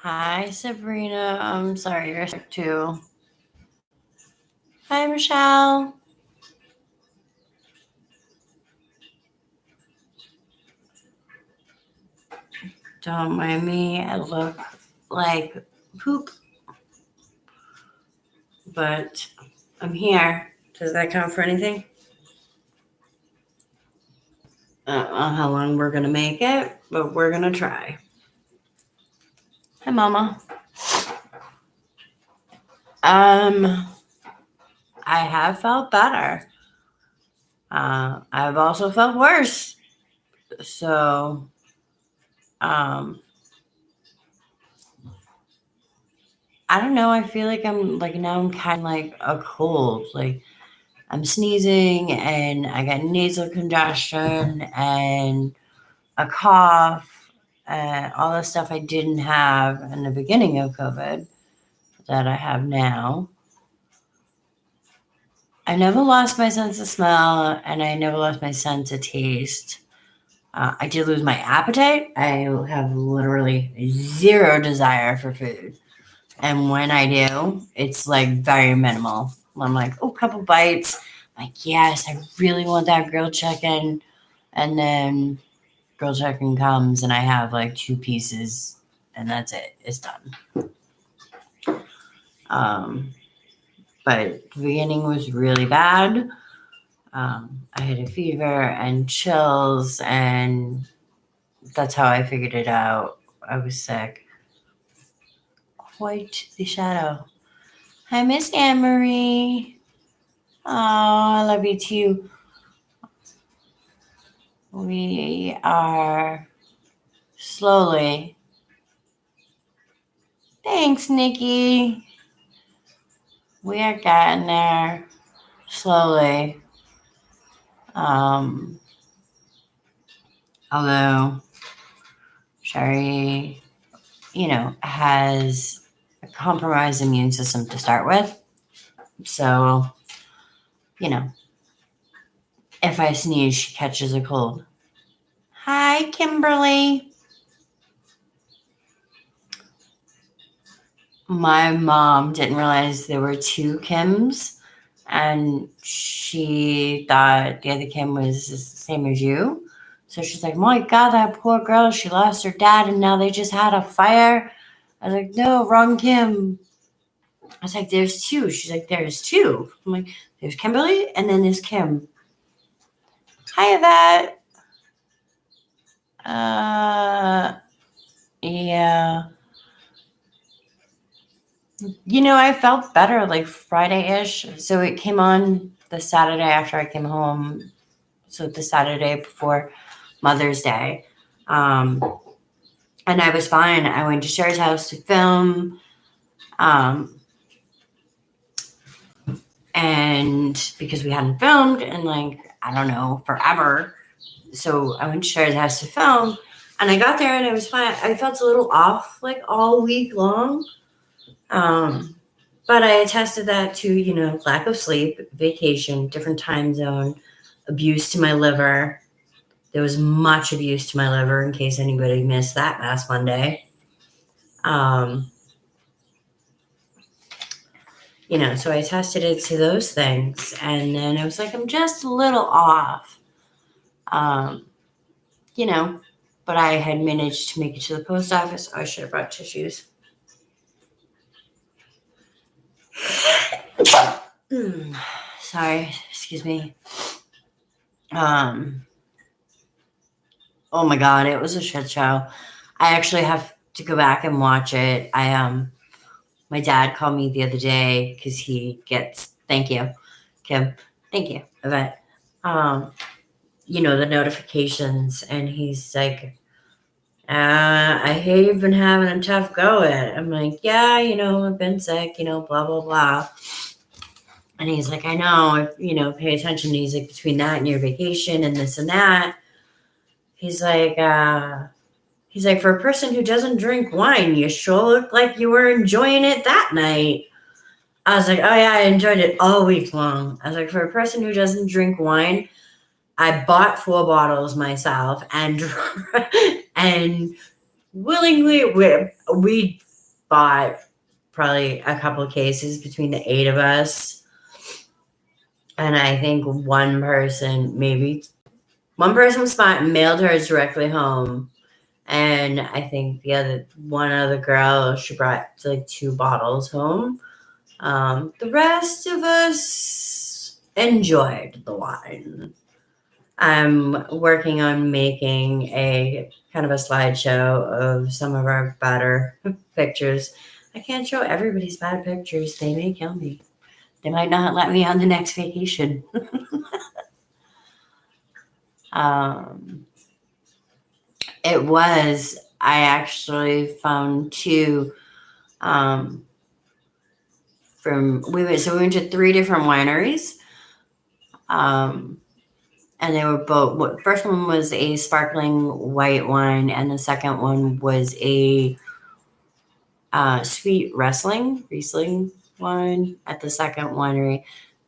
Hi, Sabrina. I'm sorry you're sick too. Hi, Michelle. Don't mind me. I look like poop, but I'm here. Does that count for anything? I don't know how long we're going to make it, but we're going to try. Hi, Mama. I have felt better. I've also felt worse. So, um, I don't know. I feel like I'm kind of like a cold. Like, I'm sneezing and I got nasal congestion and a cough and all the stuff I didn't have in the beginning of COVID that I have now. I never lost my sense of smell and I never lost my sense of taste. I did lose my appetite. I have literally zero desire for food. And when I do, it's like very minimal. I'm like, oh, couple bites. Like, yes, I really want that grilled chicken. And then grilled chicken comes and I have like 2 pieces and that's it. It's done. Um, but the beginning was really bad. I had a fever and chills, and that's how I figured it out. I was sick. Quite the shadow. Hi, Miss Anne Marie. Oh, I love you too. We are slowly. Thanks, Nikki. We are getting there slowly. Um, although Sherry, has a compromised immune system to start with. So, you know, if I sneeze, she catches a cold. Hi, Kimberly. My mom didn't realize there were 2 Kims, and she thought the other Kim was the same as you. So she's like, my God, that poor girl, she lost her dad, and now they just had a fire. I was like, no, wrong Kim. I was like, there's 2. She's like, there's 2. I'm like, there's Kimberly, and then there's Kim. Hi, Yvette. Yeah. I felt better like Friday-ish. So it came on the Saturday after I came home. So the Saturday before Mother's Day. And I was fine. I went to Sherry's house to film. And because we hadn't filmed in I don't know, forever. So I went to Sherry's house to film. And I got there and I was fine. I felt a little off all week long. But I attested that to, lack of sleep, vacation, different time zone, abuse to my liver. There was much abuse to my liver in case anybody missed that last Monday. So I attested it to those things. And then I was like, I'm just a little off. But I had managed to make it to the post office. I should have brought tissues. Sorry, excuse me. Oh my God, it was a shit show. I actually have to go back and watch it. My dad called me the other day because he gets, thank you, Kim, thank you, Yvette. The notifications, and he's like, I hear you've been having a tough go at it. I'm like, yeah, I've been sick, blah, blah, blah. And he's like, I know, pay attention. He's like, between that and your vacation and this and that. He's like, for a person who doesn't drink wine, you sure look like you were enjoying it that night. I was like, oh yeah, I enjoyed it all week long. I was like, for a person who doesn't drink wine, I bought 4 bottles myself and willingly we bought probably a couple of cases between the 8 of us. And I think one person was fine, mailed hers directly home. And I think one other girl, she brought like 2 bottles home. The rest of us enjoyed the wine. I'm working on making a kind of a slideshow of some of our better pictures. I can't show everybody's bad pictures. They may kill me. They might not let me on the next vacation. I actually found 2 we went to 3 different wineries. And they were both, first one was a sparkling white wine, and the second one was a sweet Riesling wine at the second winery.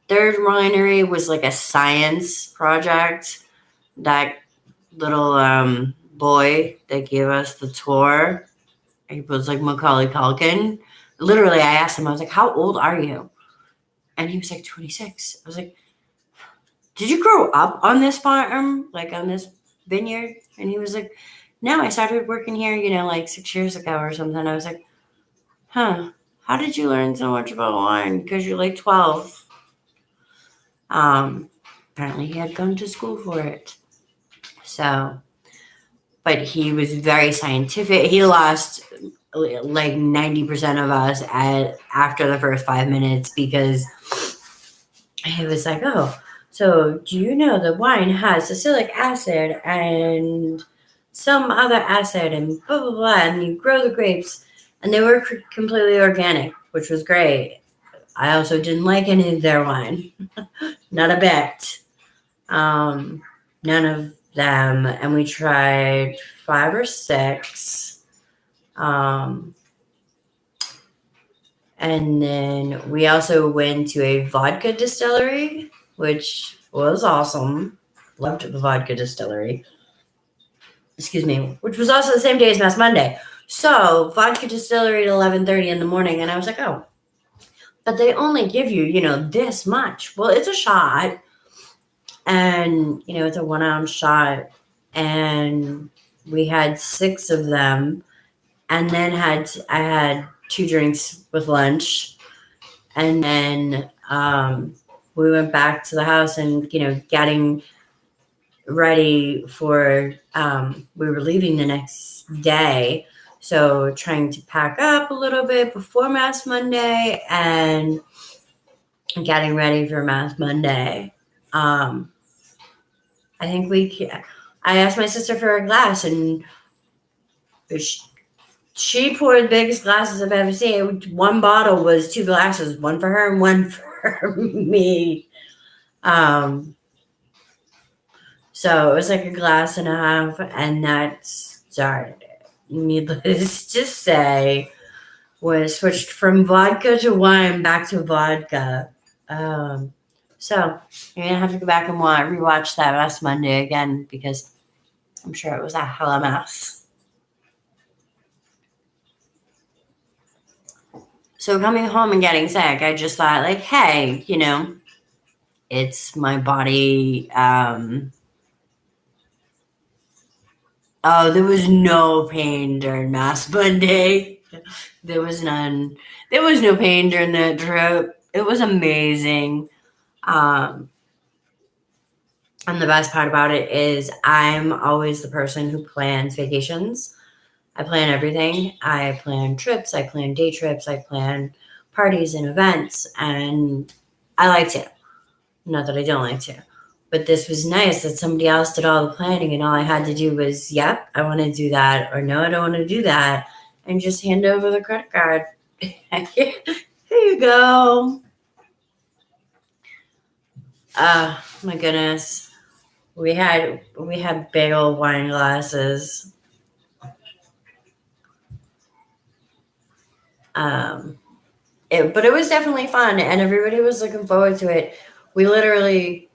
Third winery was like a science project. That little boy that gave us the tour, he was like Macaulay Culkin. Literally, I asked him, I was like, how old are you? And he was like 26. I was like, did you grow up on this farm, like on this vineyard? And he was like, no, I started working here, like 6 years ago or something. I was like, huh, how did you learn so much about wine? Because you're like 12. Apparently he had gone to school for it. So, but he was very scientific. He lost like 90% of us after the first 5 minutes because he was like, oh, so do you know that wine has acetic acid and some other acid and blah, blah, blah, and you grow the grapes, and they were completely organic, which was great. I also didn't like any of their wine. Not a bit. None of them. And we tried 5 or 6. And then we also went to a vodka distillery, which was awesome. Loved the vodka distillery. Excuse me. Which was also the same day as Mass Monday. So, vodka distillery at 11:30 in the morning. And I was like, oh. But they only give you, this much. Well, it's a shot. And, it's a 1 ounce shot. And we had 6 of them. And then I had 2 drinks with lunch. And then we went back to the house and, getting ready for, we were leaving the next day. So trying to pack up a little bit before Mass Monday and getting ready for Mass Monday. I asked my sister for a glass, and she poured the biggest glasses I've ever seen. 1 bottle was 2 glasses, one for her and one for me. So it was like a glass and a half, and that started it. Needless to say, when it switched from vodka to wine back to vodka. So you're going to have to go back and rewatch that Mass Monday again, because I'm sure it was a hella mess. So coming home and getting sick, I just thought, like, hey, it's my body. There was no pain during Mass Monday. There was none. There was no pain during that trip. It was amazing. And the best part about it is I'm always the person who plans vacations. I plan everything. I plan trips. I plan day trips. I plan parties and events. And I like to. Not that I don't like to. But this was nice that somebody else did all the planning, and all I had to do was, yep, I want to do that, or no, I don't want to do that, and just hand over the credit card. Here you go. My goodness. We had big old wine glasses. But it was definitely fun, and everybody was looking forward to it. We literally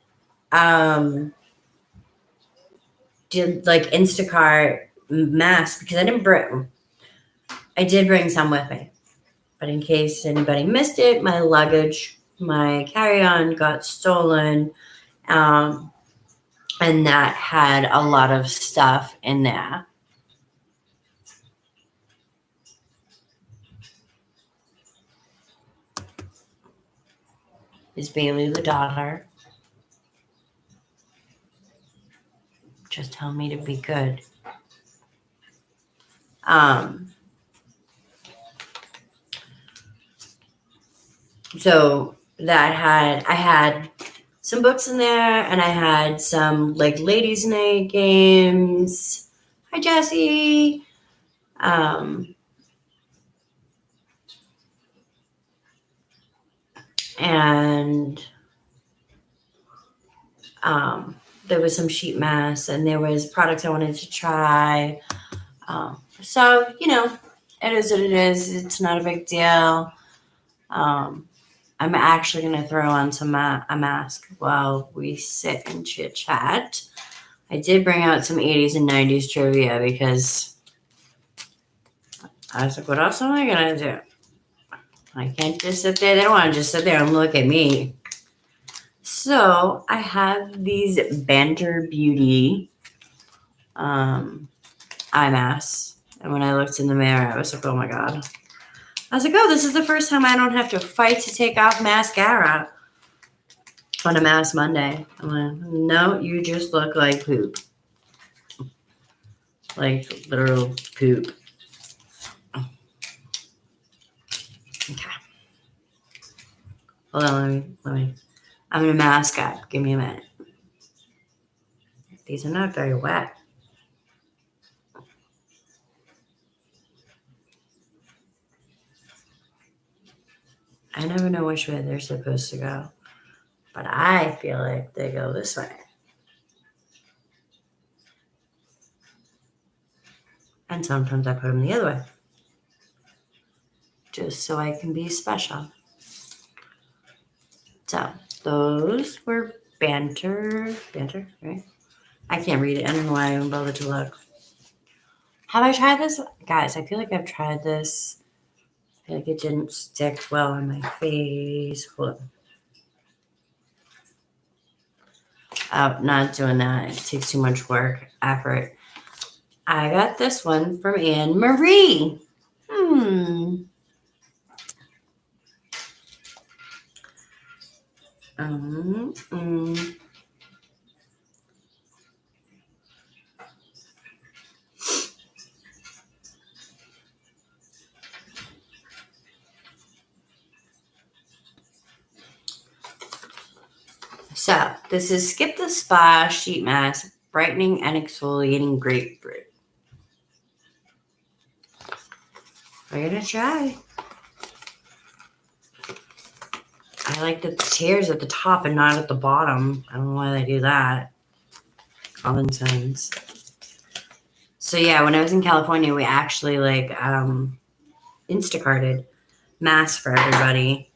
did like Instacart masks, because I did bring some with me. But in case anybody missed it, my luggage, my carry-on got stolen. And that had a lot of stuff in there. Is Bailey the daughter? Just tell me to be good. So I had some books in there, and I had some like ladies' night games. Hi, Jessie. And there was some sheet masks, and there was products I wanted to try. So, it is what it is. It's not a big deal. I'm actually going to throw on a mask while we sit and chit chat. I did bring out some 80s and 90s trivia because I was like, what else am I going to do? I can't just sit there. They don't want to just sit there and look at me. So I have these Banter Beauty eye masks. And when I looked in the mirror, I was like, oh my God. I was like, oh, this is the first time I don't have to fight to take off mascara on a Mask Monday. I'm like, no, you just look like poop. Like literal poop. Okay. Hold on, let me. I'm going to mask up. Give me a minute. These are not very wet. I never know which way they're supposed to go, but I feel like they go this way. And sometimes I put them the other way, just so I can be special. So those were banter, right? I can't read it. I don't know why I even bothered to look. Have I tried this? Guys, I feel like I've tried this. I feel like it didn't stick well on my face. Hold on. Oh, not doing that. It takes too much work, effort. I got this one from Anne Marie. So this is Skip the Spa Sheet Mask Brightening and Exfoliating Grapefruit. We're gonna try. I like the tears at the top and not at the bottom. I don't know why they do that. Common sense. So yeah, when I was in California, we actually Instacarted masks for everybody.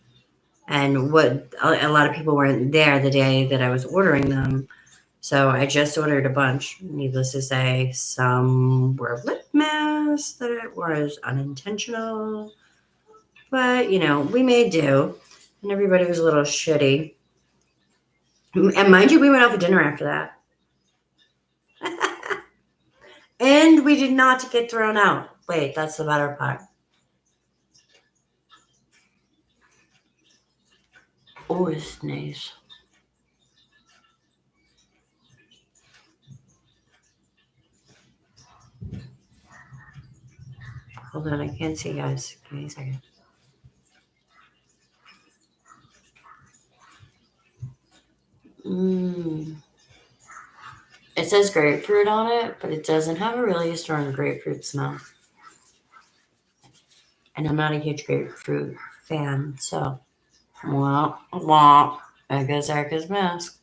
And what a lot of people weren't there the day that I was ordering them. So I just ordered a bunch. Needless to say, some were lip masks that was unintentional. But, we made do. And everybody was a little shitty. And mind you, we went out for dinner after that. And we did not get thrown out. Wait, that's the better part. Oh, it's nice. Hold on, I can't see, guys. Give me a second. It says grapefruit on it, but it doesn't have a really strong grapefruit smell. And I'm not a huge grapefruit fan, so I guess Erica's mask.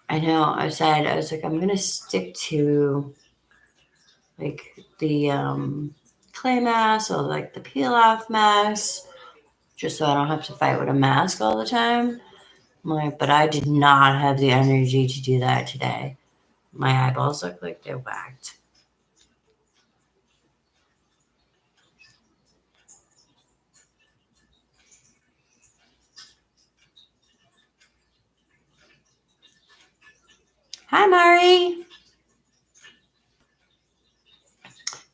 I know, I was like, I'm gonna stick to the clay mask or the peel off mask, just so I don't have to fight with a mask all the time. But I did not have the energy to do that today. My eyeballs look like they're whacked. Hi, Mari.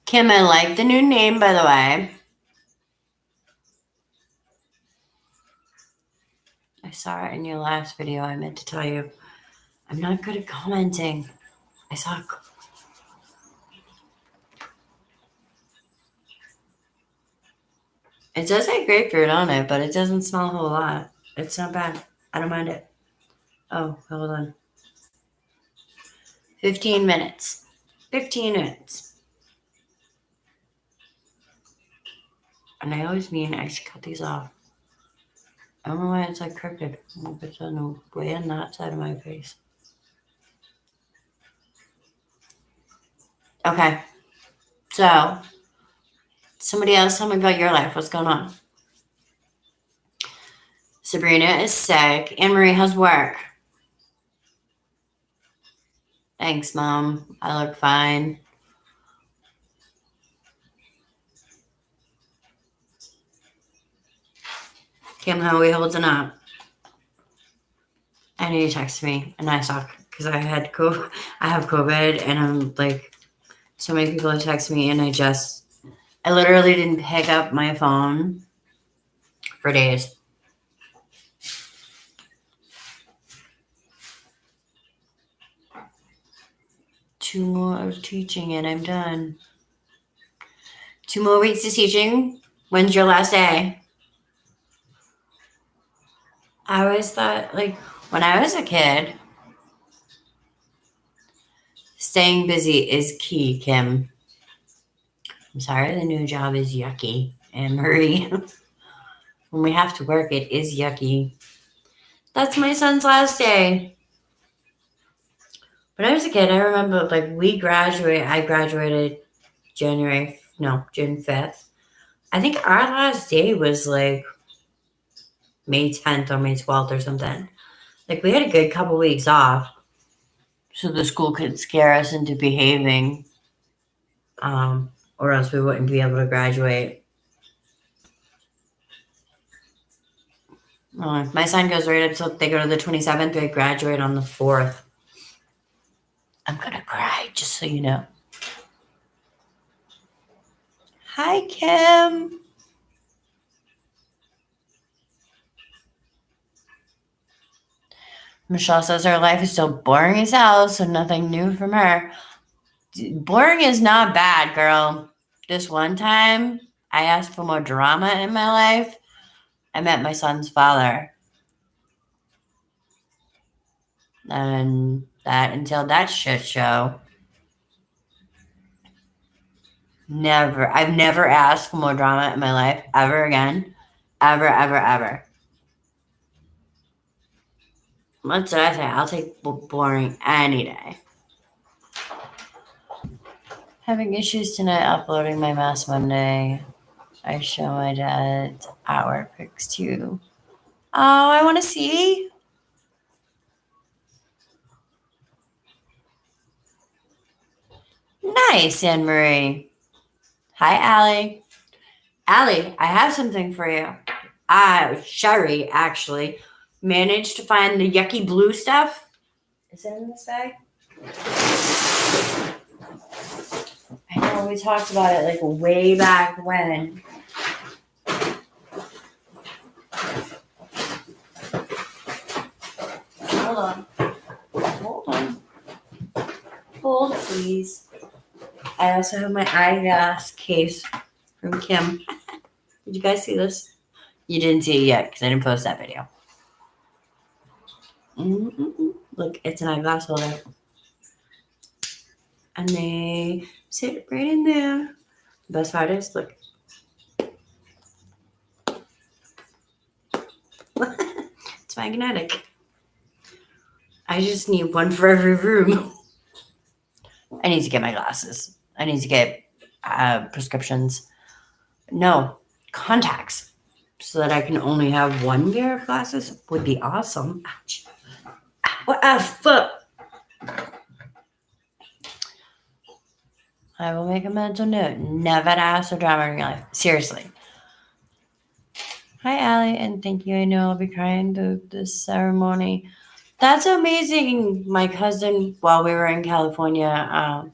Kim, I like the new name, by the way. I saw it in your last video. I meant to tell you. I'm not good at commenting. I suck. It does say grapefruit on it, but it doesn't smell a whole lot. It's not bad. I don't mind it. Oh, hold on. 15 minutes. 15 minutes. And I always mean I should cut these off. I don't know why it's like crooked. It's on the way on that side of my face. Okay. So, somebody else tell me about your life. What's going on? Sabrina is sick. Anne-Marie, how's work? Thanks, Mom. I look fine. Kim, how are we holding up? I know you texted me, and I suck because I have COVID, and I'm like, so many people have texted me, and I literally didn't pick up my phone for days. Two more of teaching, and I'm done. 2 more weeks of teaching. When's your last day? I always thought, like, when I was a kid, staying busy is key, Kim. I'm sorry, the new job is yucky. Anne-Marie, when we have to work, it is yucky. That's my son's last day. When I was a kid, I remember, like, I graduated June 5th. I think our last day was, like, May 10th or May 12th or something. Like, we had a good couple weeks off so the school could scare us into behaving, or else we wouldn't be able to graduate. My son goes right up till they go to the 27th. They graduate on the 4th. I'm going to cry, just so you know. Hi, Kim. Michelle says her life is so boring as hell, so nothing new from her. Boring is not bad, girl. This one time, I asked for more drama in my life. I met my son's father. And until that shit show, I've never asked for more drama in my life ever again. Ever, ever, ever. What did I say? I'll take boring any day. Having issues tonight uploading my Mask Monday. I show my dad our pics too. Oh, I want to see. Nice, Anne-Marie. Hi, Allie. Allie, I have something for you. Sherry actually managed to find the yucky blue stuff. Is it in this bag? I know we talked about it like way back when. Hold on. Hold, please. I also have my eyeglass case from Kim. Did you guys see this? You didn't see it yet because I didn't post that video. Look, it's an eyeglass holder. And they sit right in there. The best part is, look. It's magnetic. I just need one for every room. I need to get my glasses. I need to get prescriptions. No, contacts. So that I can only have one pair of glasses would be awesome. Ouch. What a fuck. I will make a mental note. Never ask for drama in your life. Seriously. Hi, Allie, and thank you. I know I'll be crying through this ceremony. That's amazing. My cousin, while we were in California,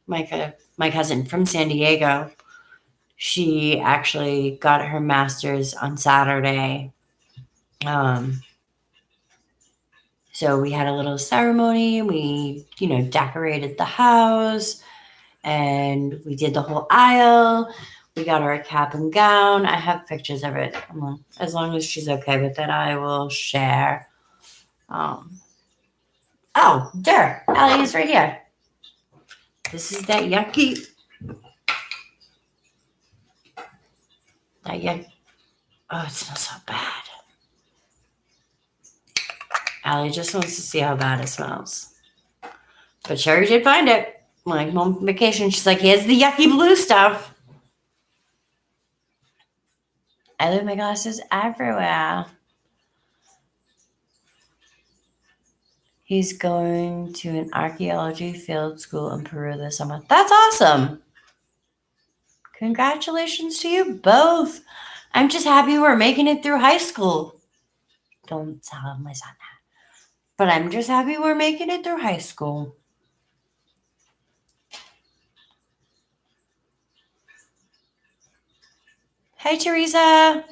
my cousin from San Diego, she actually got her master's on Saturday. Um, so we had a little ceremony. We, decorated the house and we did the whole aisle. We got her a cap and gown. I have pictures of it. As long as she's okay with it, I will share. Oh, there. Allie is right here. This is that yucky. That yuck. Oh, it smells so bad. Allie just wants to see how bad it smells. But Sherry did find it. Like, home vacation, she's like, here's the yucky blue stuff. I leave my glasses everywhere. He's going to an archaeology field school in Peru this summer. That's awesome. Congratulations to you both. I'm just happy we're making it through high school. Don't tell my son that. But I'm just happy we're making it through high school. Hi, Teresa.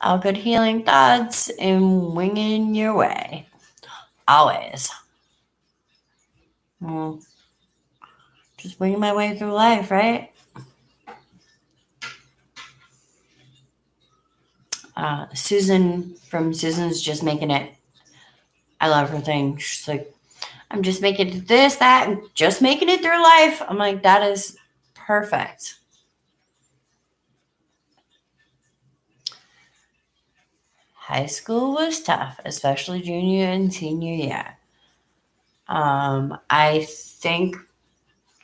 All good healing thoughts and winging your way. Always. Just winging my way through life, right? Susan from Susan's Just Making It. I love her thing. She's like, I'm just making this, that, and just making it through life. I'm like, that is perfect. High school was tough, especially junior and senior year. I think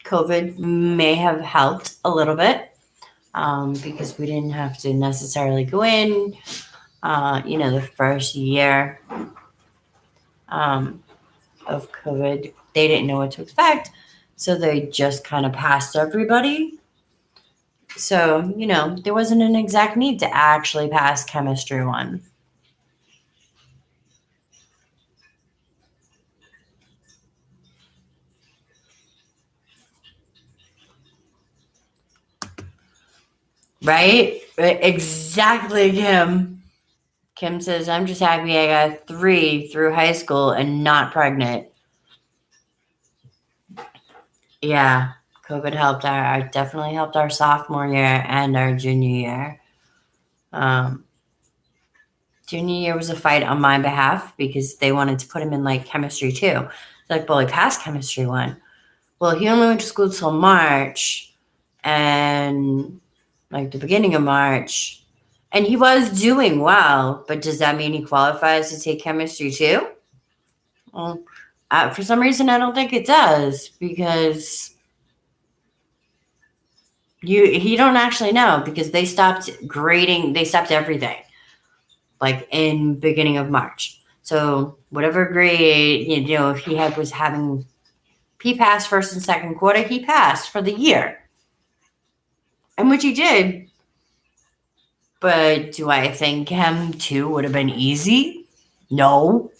COVID may have helped a little bit because we didn't have to necessarily go in. The first year of COVID, they didn't know what to expect. So they just kind of passed everybody. So, there wasn't an exact need to actually pass chemistry 1. Right? Exactly, Kim. Kim says, I'm just happy I got 3 through high school and not pregnant. Yeah, COVID helped definitely helped our sophomore year and our junior year. Junior year was a fight on my behalf because they wanted to put him in like chemistry 2. Like, well, he passed chemistry 1. Well, he only went to school till March and like the beginning of March. And he was doing well, but does that mean he qualifies to take chemistry 2? Well, for some reason, I don't think it does because he don't actually know because they stopped grading. They stopped everything like in beginning of March. So whatever grade, if he passed first and second quarter, he passed for the year. And which he did. But do I think Chem 2 would have been easy? No.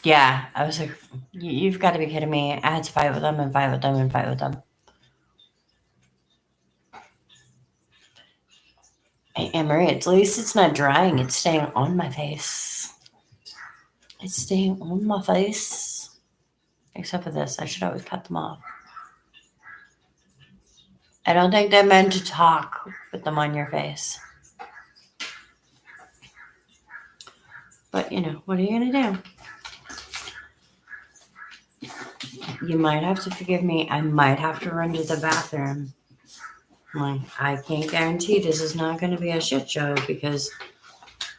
Yeah, I was like, you've got to be kidding me. I had to fight with them and fight with them and fight with them. Hey, Anne-Marie, at least it's not drying. It's staying on my face. It's staying on my face. Except for this. I should always cut them off. I don't think they're meant to talk with them on your face. But, what are you going to do? You might have to forgive me. I might have to run to the bathroom. I can't guarantee this is not going to be a shit show because,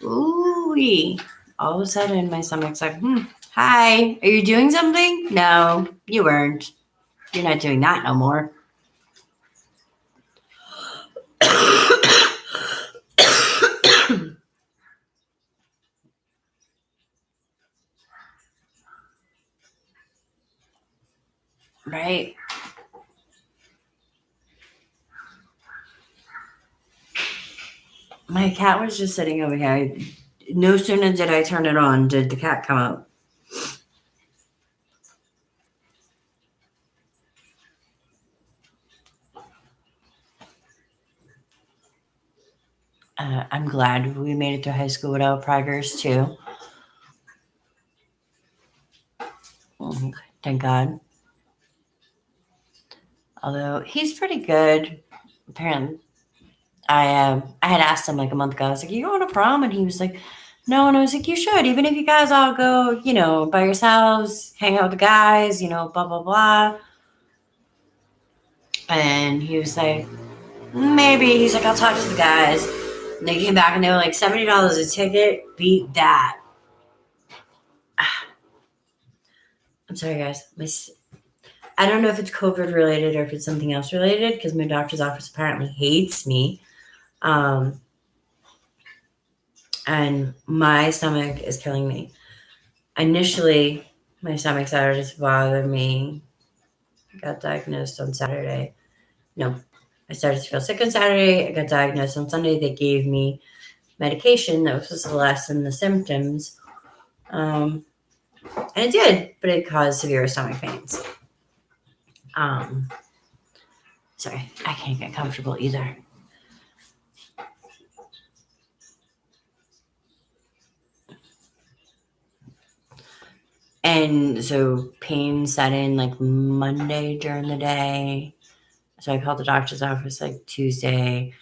ooh-wee, all of a sudden my stomach's like, hi, are you doing something? No, you weren't. You're not doing that no more. Right. My cat was just sitting over here. No sooner did I turn it on, did the cat come out. I'm glad we made it through high school without progress too. Thank God. Although he's pretty good. Apparently, I had asked him like a month ago. I was like, "You going to prom?" And he was like, "No." And I was like, "You should. Even if you guys all go, by yourselves, hang out with the guys, blah blah blah." And he was like, "Maybe." He's like, "I'll talk to the guys." And they came back and they were like, $70 a ticket. Beat that. I'm sorry, guys. I don't know if it's COVID related or if it's something else related because my doctor's office apparently hates me. And my stomach is killing me. Initially, my stomach started to bother me. Got diagnosed on Saturday. No, I started to feel sick on Saturday. I got diagnosed on Sunday. They gave me medication that was supposed to lessen the symptoms. And it did, but it caused severe stomach pains. Sorry, I can't get comfortable either. And so pain set in like Monday during the day. So I called the doctor's office like Tuesday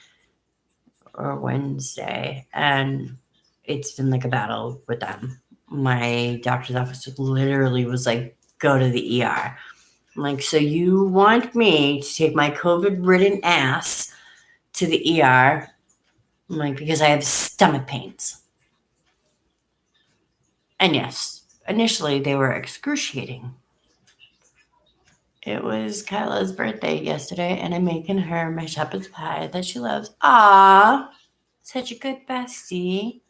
or Wednesday, and it's been like a battle with them. My doctor's office literally was like, go to the ER. I'm like, so you want me to take my COVID-ridden ass to the ER? I'm like, because I have stomach pains. And yes, initially they were excruciating. It was Kyla's birthday yesterday, and I'm making her my shepherd's pie that she loves. Ah, such a good bestie.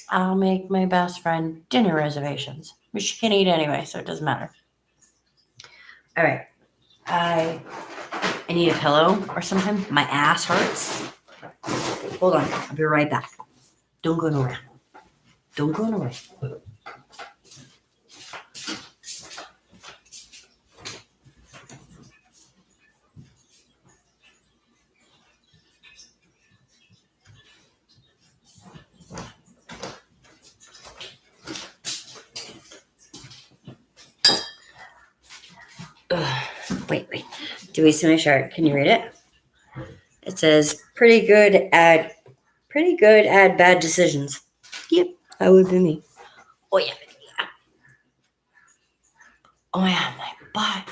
I'll make my best friend dinner reservations, which she can eat anyway, so it doesn't matter. All right. I need a pillow or something. My ass hurts. Hold on. I'll be right back. Don't go nowhere. Don't go nowhere. Wait. Do we see my shirt? Can you read it? It says pretty good at bad decisions. Yep, that would be me. Oh yeah. Oh yeah, my butt.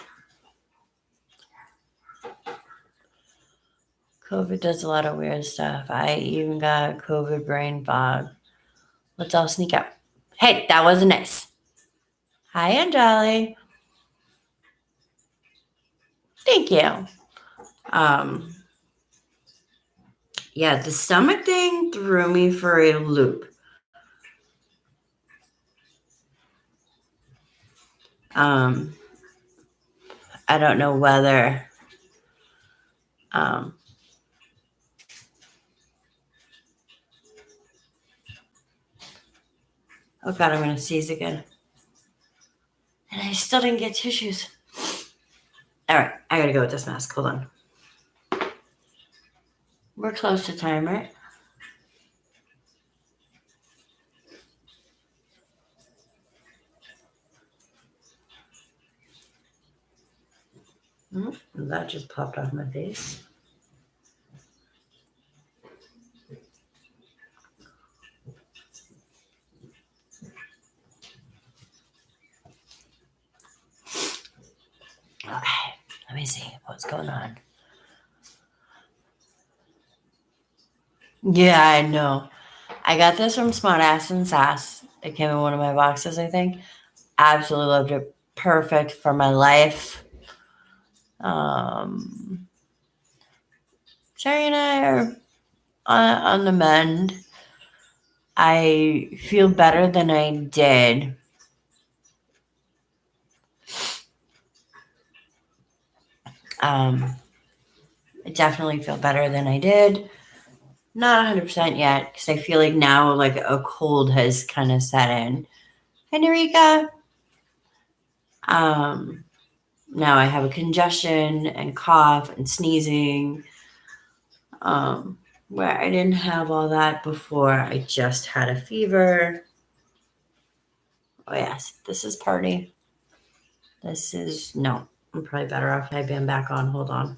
COVID does a lot of weird stuff. I even got COVID brain fog. Let's all sneak out. Hey, that wasn't nice. Hi, Anjali. Thank you. Yeah, the stomach thing threw me for a loop. I don't know whether oh God, I'm gonna sneeze again. And I still didn't get tissues. All right, I gotta go with this mask. Hold on. We're close to time, right? That just popped off my face. Okay, let me see what's going on. Yeah, I know. I got this from Smartass and Sass. It came in one of my boxes, I think. Absolutely loved it. Perfect for my life. Sherry and I are on the mend. I feel better than I did. I definitely feel better than I did. Not 100% yet, because I feel like now like a cold has kind of set in. Hi, Narika. Now I have a congestion and cough and sneezing, where I didn't have all that before. I just had a fever. Oh yes, this is party. This is no. I'm probably better off if I been back on. Hold on.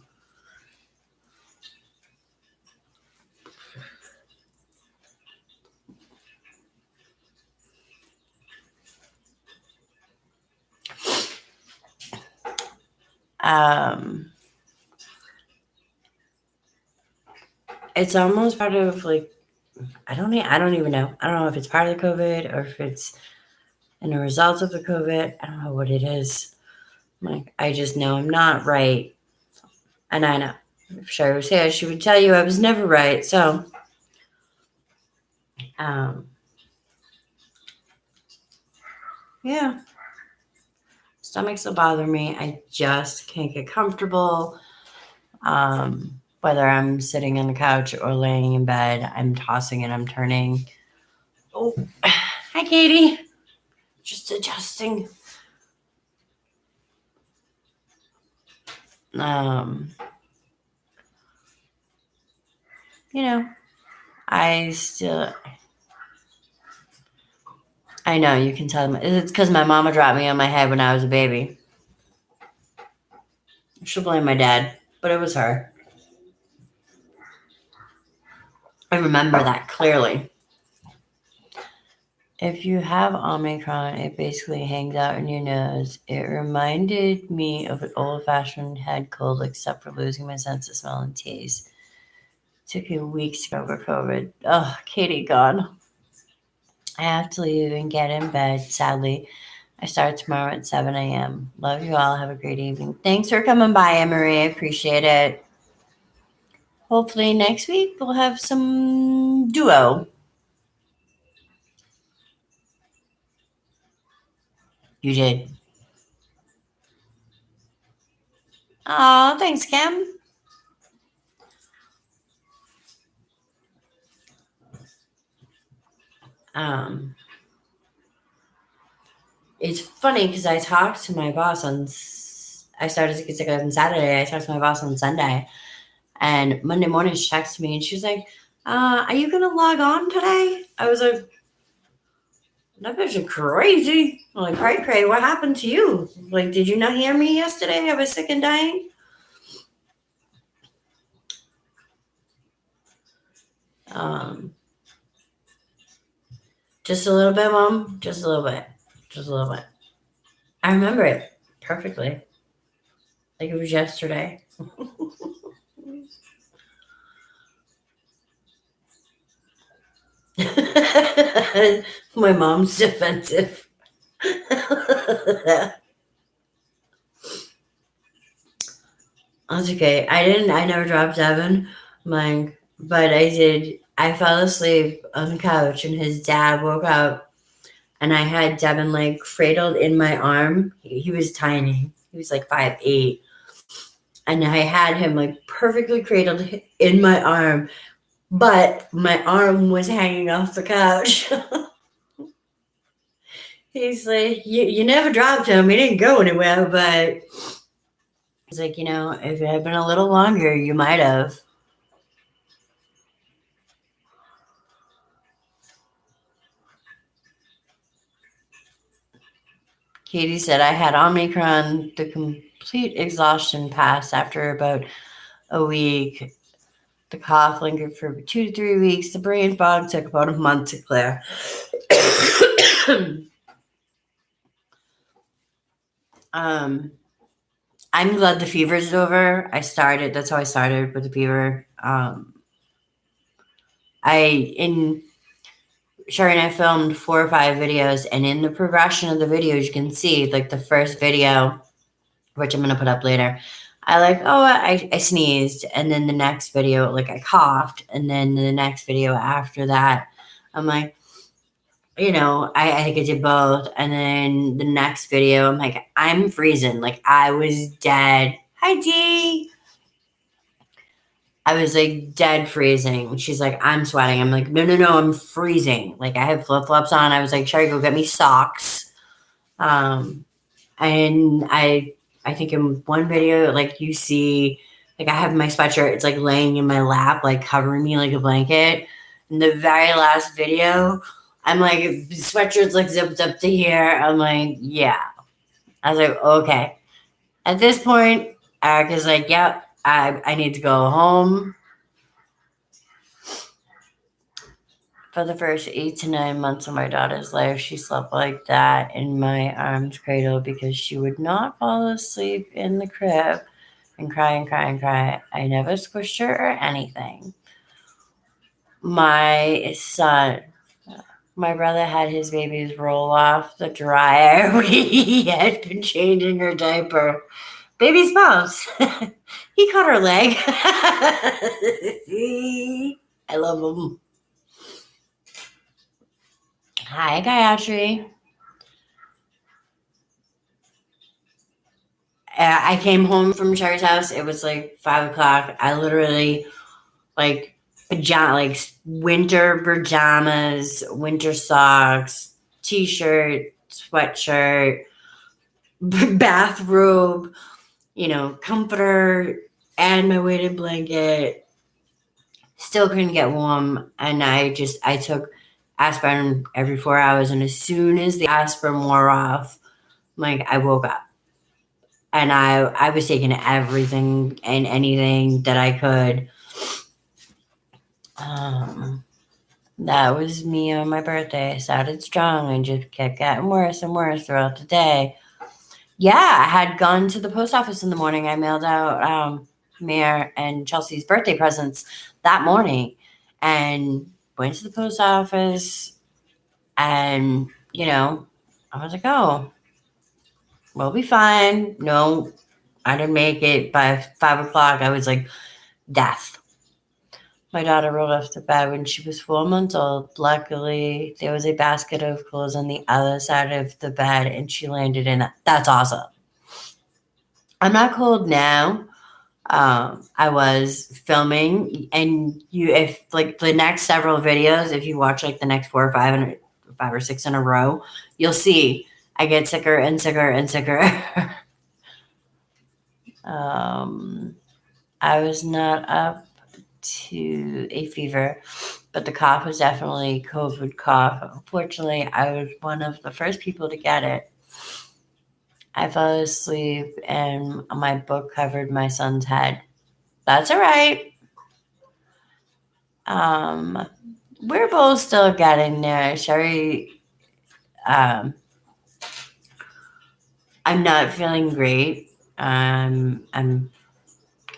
It's almost part of like I don't even know. I don't know if it's part of the COVID or if it's in the results of the COVID. I don't know what it is. Like I just know I'm not right, and I know if Sherry was here, she would tell you I was never right. So, yeah, stomachs will bother me. I just can't get comfortable. Whether I'm sitting on the couch or laying in bed, I'm tossing and I'm turning. Oh, hi, Katie. Just adjusting. You know, I know you can tell. It's because my mama dropped me on my head when I was a baby. I should blame my dad, but it was her. I remember that clearly. If you have Omicron, it basically hangs out in your nose. It reminded me of an old-fashioned head cold, except for losing my sense of smell and taste. Took me weeks to get over COVID. Oh, Katie gone. I have to leave and get in bed, sadly. I start tomorrow at 7 a.m. Love you all. Have a great evening. Thanks for coming by, Emery. I appreciate it. Hopefully next week we'll have some duo. You did. Oh, thanks, Kim. It's funny because I talked to my boss I started to get sick on Saturday. I talked to my boss on Sunday, and Monday morning she texted me and she was like, "Are you gonna log on today?" I was like, "That bitch is crazy." I'm like, cray, what happened to you? Like, did you not hear me yesterday? I was sick and dying. Just a little bit, Mom. Just a little bit. Just a little bit. I remember it perfectly. Like it was yesterday. My mom's defensive. That's okay. I never dropped Devin. But I did. I fell asleep on the couch and his dad woke up and I had Devin like cradled in my arm. He was tiny. He was like 5'8". And I had him like perfectly cradled in my arm, but my arm was hanging off the couch. He's like, you never dropped him. He didn't go anywhere, but he's like, if it had been a little longer, you might have. Katie said I had Omicron. The complete exhaustion passed after about a week. The cough lingered for 2 to 3 weeks. The brain fog took about a month to clear. I'm glad the fever's over. That's how I started with the fever. Sherry and I filmed 4 or 5 videos, and in the progression of the videos, you can see like the first video, which I'm going to put up later. I sneezed, and then the next video, like I coughed, and then the next video after that, I'm like, I think I did both. And then the next video, I'm like, I'm freezing. Like I was dead. Hi, D. I was like dead freezing. She's like, I'm sweating. I'm like, no, no, no, I'm freezing. Like I have flip flops on. I was like, Sherry, go get me socks. Um, and I think in one video, like you see, like I have my sweatshirt. It's like laying in my lap, like covering me like a blanket. In the very last video, I'm like sweatshirt's like zipped up to here. I'm like, yeah. I was like, okay. At this point, Erica's like, yep, I need to go home. For the first 8 to 9 months of my daughter's life, she slept like that in my arms cradle because she would not fall asleep in the crib and cry and cry and cry. I never squished her or anything. My son, my brother had his babies roll off the dryer. He had been changing her diaper. Baby smells. He caught her leg. I love him. Hi, Gayatri. I came home from Sherry's house. It was like 5 o'clock. I literally like like winter pajamas, winter socks, t-shirt, sweatshirt, bathrobe, comforter, and my weighted blanket. Still couldn't get warm, and I took aspirin every 4 hours, and as soon as the aspirin wore off, like I woke up. And I was taking everything and anything that I could. That was me on my birthday. I started strong and just kept getting worse and worse throughout the day. Yeah, I had gone to the post office in the morning. I mailed out Mare and Chelsea's birthday presents that morning and went to the post office. And, I was like, oh, we'll be fine. No, I didn't make it. By 5 o'clock, I was like, death. My daughter rolled off the bed when she was 4 months old. Luckily, there was a basket of clothes on the other side of the bed, and she landed in it. That's awesome. I'm not cold now. I was filming, and if like the next several videos, if you watch like the next 4 or 6 in a row, you'll see I get sicker and sicker and sicker. I was not up to a fever, but the cough was definitely COVID cough. Unfortunately, I was one of the first people to get it. I fell asleep and my book covered my son's head. That's all right. We're both still getting there. Sherry, I'm not feeling great. I'm kind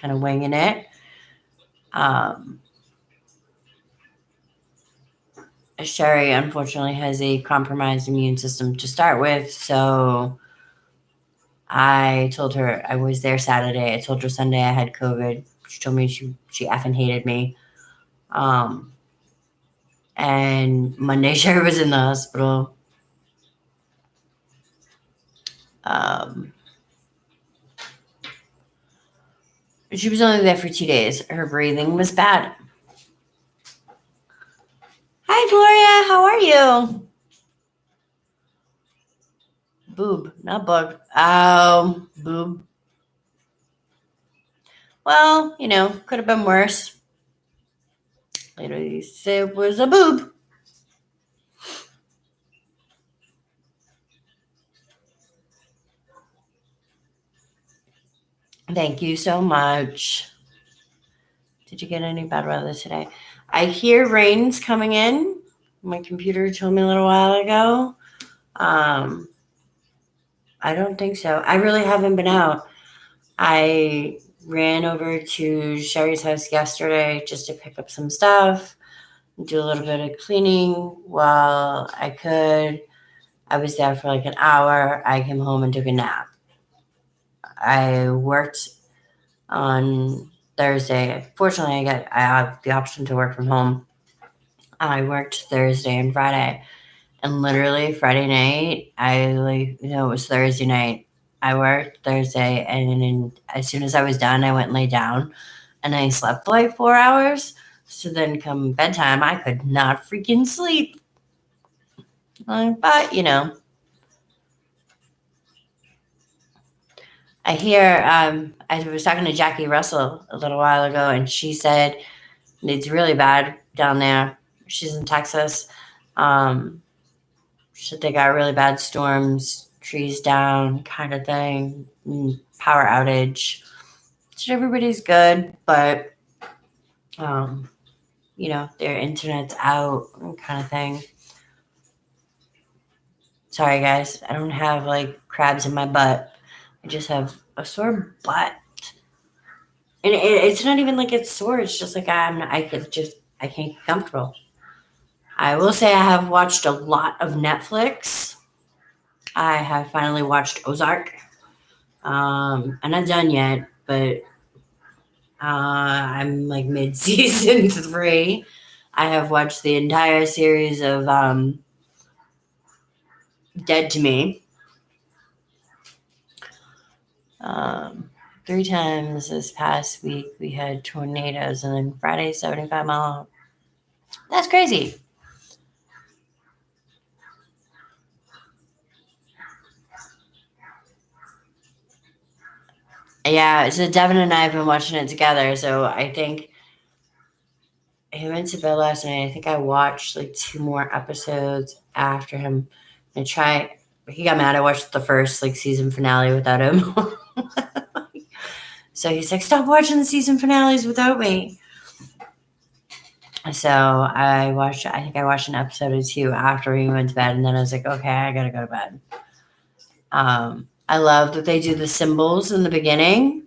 of winging it. Sherry, unfortunately, has a compromised immune system to start with. So I told her I was there Saturday. I told her Sunday I had COVID. She told me she effing hated me. And Monday, Sherry was in the hospital. She was only there for 2 days. Her breathing was bad. Hi, Gloria. How are you? Boob, not bug. Oh, boob. Well, could have been worse. Literally, it was a boob. Thank you so much. Did you get any bad weather today? I hear rain's coming in. My computer told me a little while ago. I don't think so. I really haven't been out. I ran over to Sherry's house yesterday just to pick up some stuff, do a little bit of cleaning while I could. I was there for like an hour. I came home and took a nap. I worked on Thursday. Fortunately, I have the option to work from home. I worked Thursday and Friday. And literally Friday night, it was Thursday night. I worked Thursday, and then as soon as I was done, I went and lay down and I slept for like 4 hours. So then come bedtime, I could not freaking sleep. But, I hear, I was talking to Jackie Russell a little while ago, and she said it's really bad down there. She's in Texas. Um, she said they got really bad storms, trees down, kind of thing, power outage. So everybody's good, but their internet's out, kind of thing. Sorry, guys, I don't have like crabs in my butt. I just have a sore butt, and it's not even like it's sore. It's just like I can't get comfortable. I will say I have watched a lot of Netflix. I have finally watched Ozark. I'm not done yet, but I'm like mid season 3. I have watched the entire series of Dead to Me. 3 times this past week we had tornadoes, and then Friday 75 mile. That's crazy. Yeah, so Devin and I have been watching it together. So I think he went to bed last night. I think I watched like 2 more episodes after him. He got mad. I watched the first like season finale without him. So he's like, stop watching the season finales without me. So I think I watched an episode or 2 after he went to bed. And then I was like, okay, I got to go to bed. I love that they do the symbols in the beginning.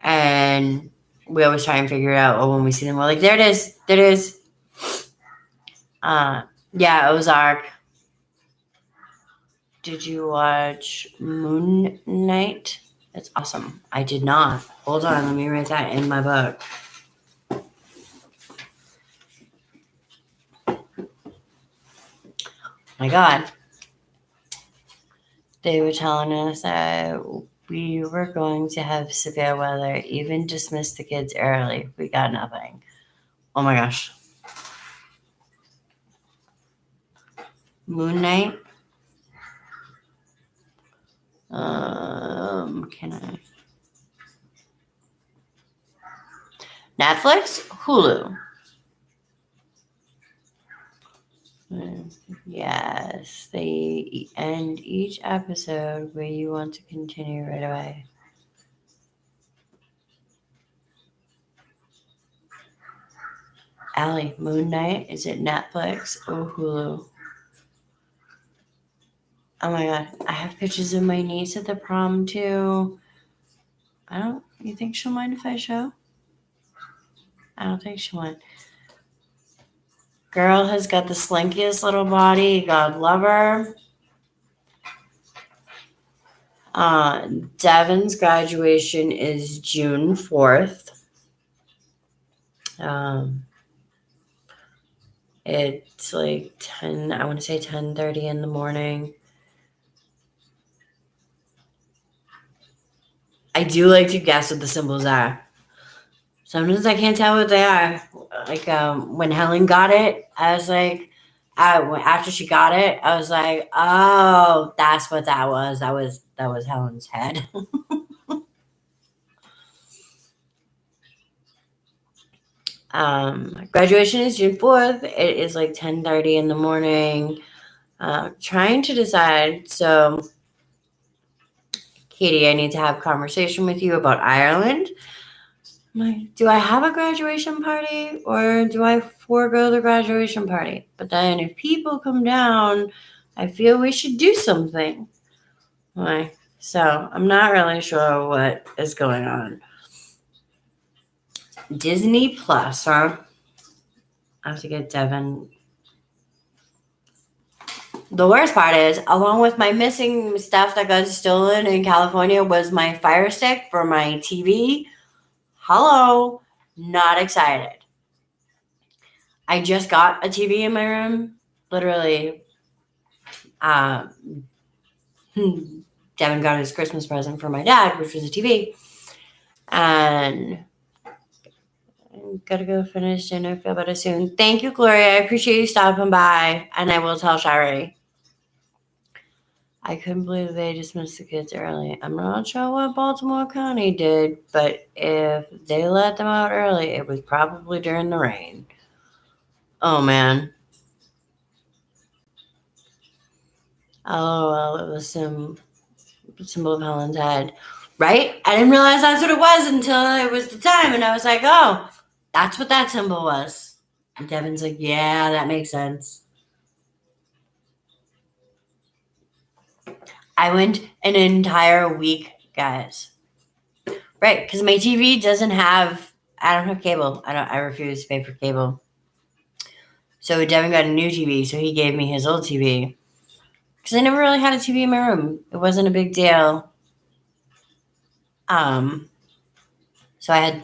And we always try and figure out, when we see them, we're like, there it is. There it is. Yeah, Ozark. Did you watch Moon Knight? It's awesome. I did not. Hold on, let me write that in my book. My God. They were telling us that we were going to have severe weather, even dismissed the kids early. We got nothing. Oh my gosh. Moon Knight. Can I? Netflix? Hulu. Yes, they end each episode where you want to continue right away. Allie, Moon Knight, is it Netflix or Hulu? Oh my God, I have pictures of my niece at the prom too. You think she'll mind if I show? I don't think she would. Girl has got the slinkiest little body. God love her. Devin's graduation is June 4th. It's like 10, I want to say 10:30 in the morning. I do like to guess what the symbols are. Sometimes I can't tell what they are. Like when Helen got it, I was like, after she got it, I was like, oh, that's what that was. That was Helen's head. Graduation is June 4th. It is like 10:30 in the morning. Trying to decide. So, Katie, I need to have a conversation with you about Ireland. Do I have a graduation party or do I forego the graduation party? But then if people come down, I feel we should do something. So I'm not really sure what is going on. Disney Plus, huh? I have to get Devin. The worst part is, along with my missing stuff that got stolen in California, was my Fire Stick for my TV. Hello, not excited. I just got a TV in my room. Literally, Devin got his Christmas present for my dad, which was a TV. And I'm gotta go finish dinner. Feel better soon. Thank you, Gloria. I appreciate you stopping by. And I will tell Shari. I couldn't believe they dismissed the kids early. I'm not sure what Baltimore County did, but if they let them out early, it was probably during the rain. Oh, man. Oh, well, it was some symbol of Helen's head. Right? I didn't realize that's what it was until it was the time. And I was like, oh, that's what that symbol was. And Devin's like, yeah, that makes sense. I went an entire week, guys. Right, because my TV doesn't have, I don't have cable. I refuse to pay for cable. So Devin got a new TV, so he gave me his old TV. Because I never really had a TV in my room. It wasn't a big deal. So I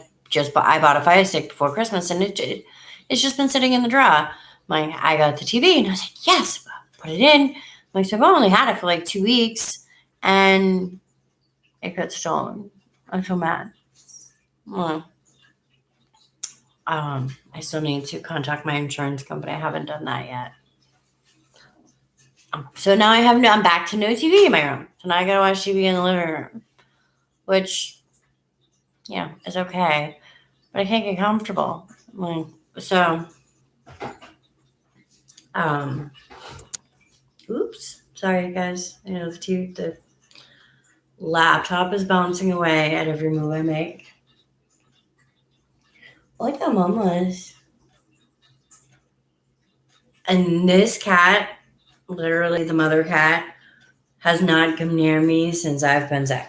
bought a Fire Stick before Christmas, and it's just been sitting in the drawer. I got the TV, and I was like, yes, put it in. So I've only had it for like 2 weeks, and it got stolen. I'm so mad. I still need to contact my insurance company. I haven't done that yet. So now I'm back to no TV in my room. So now I gotta watch TV in the living room, which, yeah, is okay. But I can't get comfortable. Oops. Sorry, guys. I know the laptop is bouncing away at every move I make. Like how Mom was. And this cat, literally the mother cat, has not come near me since I've been sick.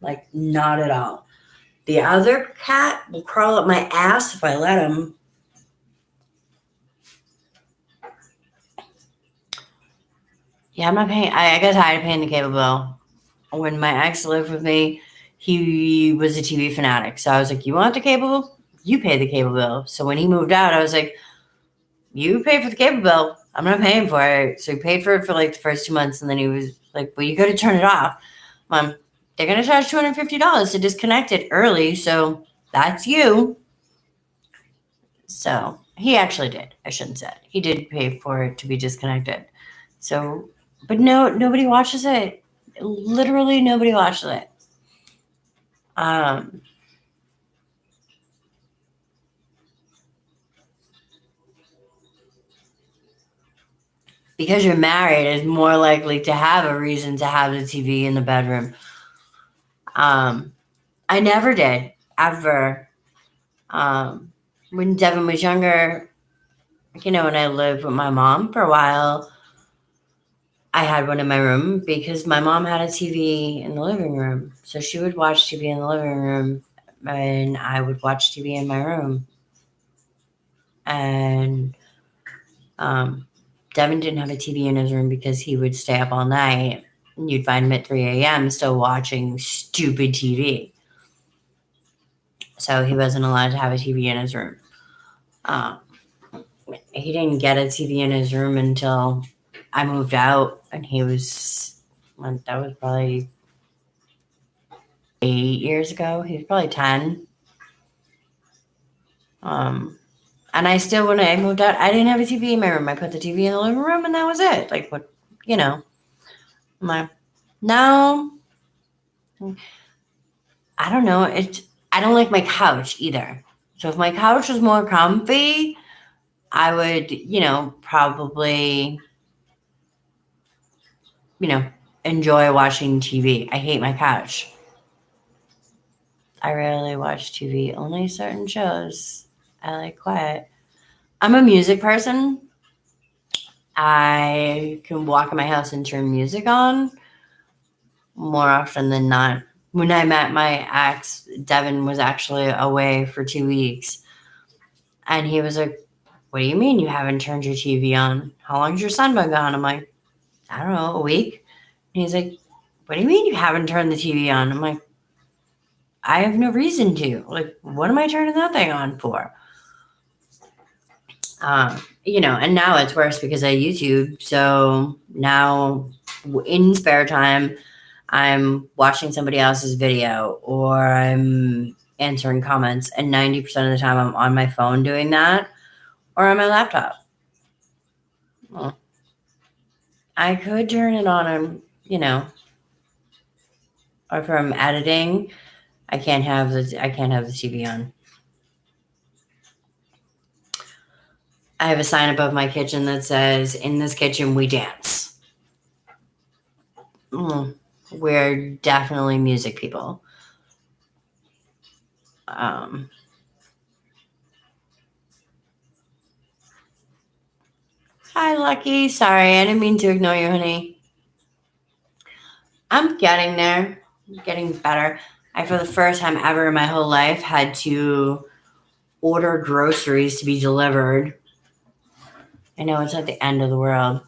Like, not at all. The other cat will crawl up my ass if I let him. Yeah, I'm not paying. I got tired of paying the cable bill. When my ex lived with me, he was a TV fanatic. So I was like, you want the cable bill? You pay the cable bill. So when he moved out, I was like, you pay for the cable bill. I'm not paying for it. So he paid for it for like the first 2 months. And then he was like, well, you got to turn it off. Mom, they're going to charge $250 to disconnect it early. So that's you. So he actually did. I shouldn't say it. He did pay for it to be disconnected. So, but no, nobody watches it. Literally nobody watches it. Because you're married is more likely to have a reason to have the TV in the bedroom. I never did, ever. When Devin was younger, when I lived with my mom for a while, I had one in my room because my mom had a TV in the living room. So she would watch TV in the living room and I would watch TV in my room. And Devin didn't have a TV in his room because he would stay up all night. And you'd find him at 3 a.m. still watching stupid TV. So he wasn't allowed to have a TV in his room. He didn't get a TV in his room until I moved out, and that was probably 8 years ago. He was probably 10. And I still, when I moved out, I didn't have a TV in my room. I put the TV in the living room, and that was it. Like, what, no, I don't know. I don't like my couch either. So if my couch was more comfy, I would, probably, enjoy watching TV. I hate my couch. I rarely watch TV, only certain shows. I like quiet. I'm a music person. I can walk in my house and turn music on more often than not. When I met my ex, Devin was actually away for 2 weeks. And he was like, what do you mean you haven't turned your TV on? How long's your son been gone? I'm like, I don't know, a week. And he's like, what do you mean you haven't turned the TV on? I'm like, I have no reason to. Like, what am I turning that thing on for? And now it's worse because I YouTube. So now in spare time, I'm watching somebody else's video, or I'm answering comments, and 90% of the time I'm on my phone doing that, or on my laptop. Well, I could turn it on and, or if I'm editing, I can't have the TV on. I have a sign above my kitchen that says, "In this kitchen, we dance." We're definitely music people. Hi, Lucky. Sorry, I didn't mean to ignore you, honey. I'm getting there. I'm getting better. I, for the first time ever in my whole life, had to order groceries to be delivered. I know it's at the end of the world.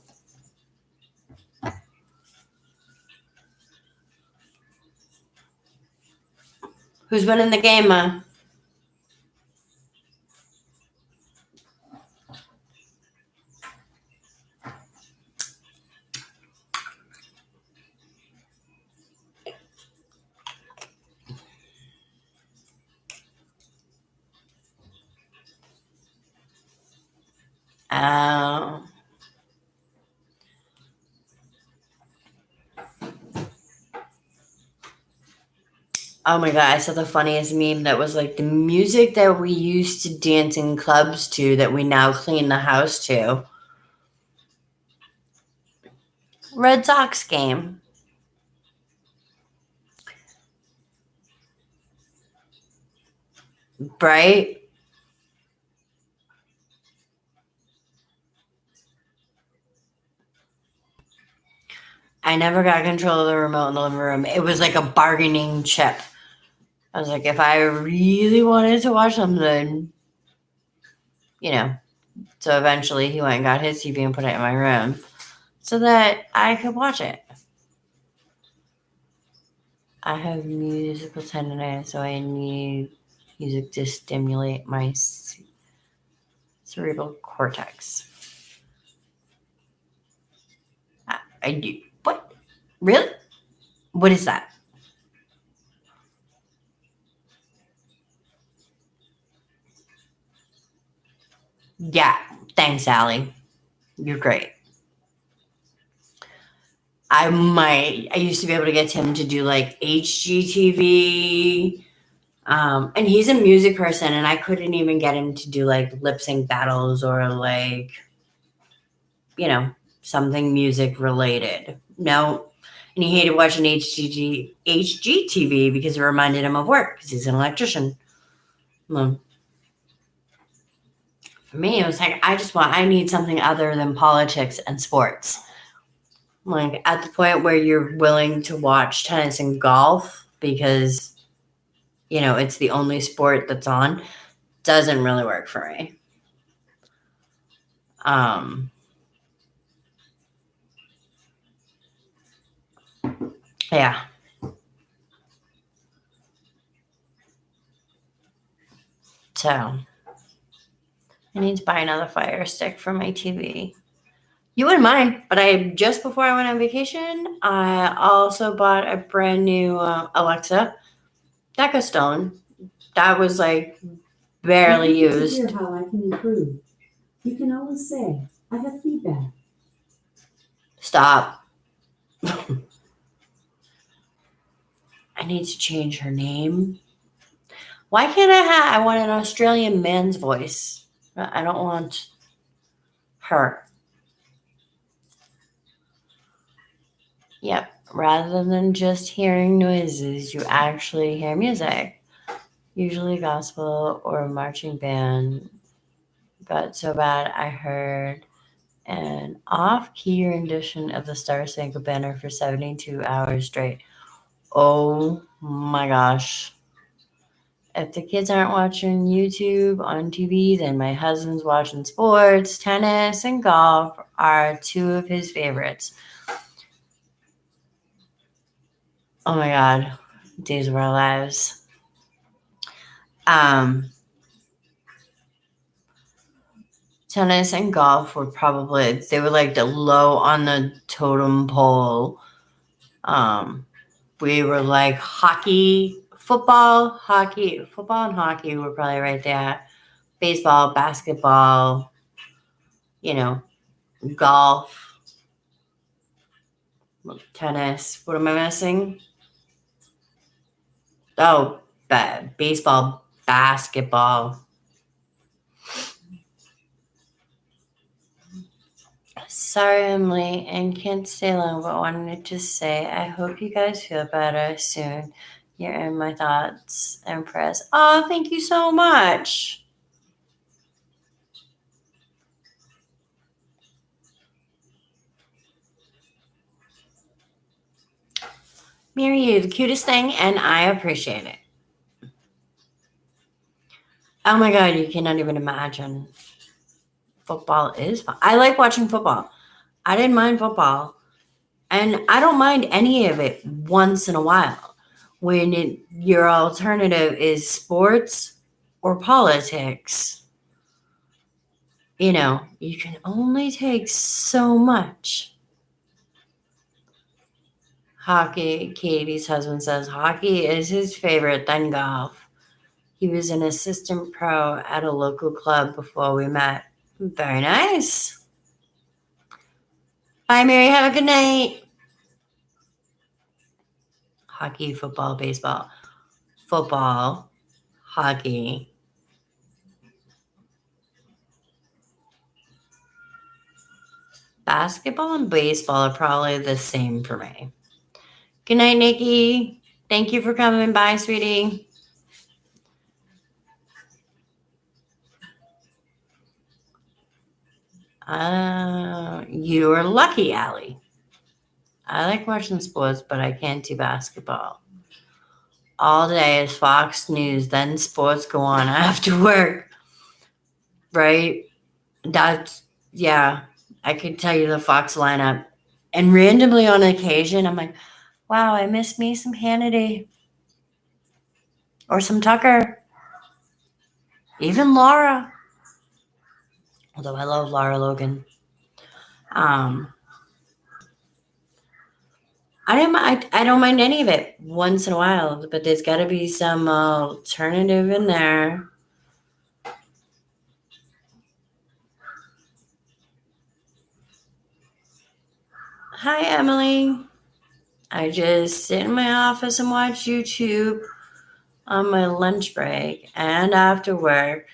Who's winning the game, Ma? Oh my god, I saw the funniest meme that was like the music that we used to dance in clubs to that we now clean the house to. Red Sox game. Right? I never got control of the remote in the living room. It was like a bargaining chip. I was like, if I really wanted to watch something, So eventually he went and got his TV and put it in my room so that I could watch it. I have musical tendinitis, so I need music to stimulate my cerebral cortex. I do. What? Really? What is that? Yeah. Thanks, Allie. You're great. I used to be able to get Tim to do like HGTV. And he's a music person, and I couldn't even get him to do like lip sync battles or like, something music related. No. And he hated watching HGTV because it reminded him of work because he's an electrician. Well, for me, it was like, I need something other than politics and sports. Like at the point where you're willing to watch tennis and golf because, it's the only sport that's on, doesn't really work for me. Yeah. So I need to buy another Fire Stick for my TV. You wouldn't mind, but just before I went on vacation, I also bought a brand new Alexa Deca Stone. That was like barely used. To hear how I can improve. You can always say, I have feedback. Stop. I need to change her name. Why can't I want an Australian man's voice. I don't want her. Yep. Rather than just hearing noises, you actually hear music. Usually gospel or marching band. Got so bad I heard an off-key rendition of the Star Spangled Banner for 72 hours straight. Oh my gosh. If the kids aren't watching YouTube on TV, then my husband's watching sports. Tennis and golf are two of his favorites. Oh my God. Days of our lives. Tennis and golf were they were like the low on the totem pole we were like football and hockey were probably right there. Baseball, basketball, golf, tennis. What am I missing? Oh, baseball, basketball. Sorry, I'm late and can't stay long, but wanted to say I hope you guys feel better soon. You're in my thoughts and prayers. Oh, thank you so much. Mary, you're the cutest thing, and I appreciate it. Oh my God, you cannot even imagine. Football is fun. I like watching football. I didn't mind football. And I don't mind any of it once in a while. When your alternative is sports or politics, you can only take so much. Hockey, Katie's husband says hockey is his favorite, then golf. He was an assistant pro at a local club before we met. Very nice. Bye, Mary. Have a good night. Hockey, football, baseball. Football, hockey. Basketball and baseball are probably the same for me. Good night, Nikki. Thank you for coming by, sweetie. You are lucky, Allie. I like watching sports, but I can't do basketball. All day is Fox News, then sports go on after work. Right? I could tell you the Fox lineup. And randomly on occasion, I'm like, wow, I miss me some Hannity. Or some Tucker. Even Laura. Although I love Laura Logan. I don't mind any of it once in a while, but there's got to be some alternative in there. Hi, Emily. I just sit in my office and watch YouTube on my lunch break and after work.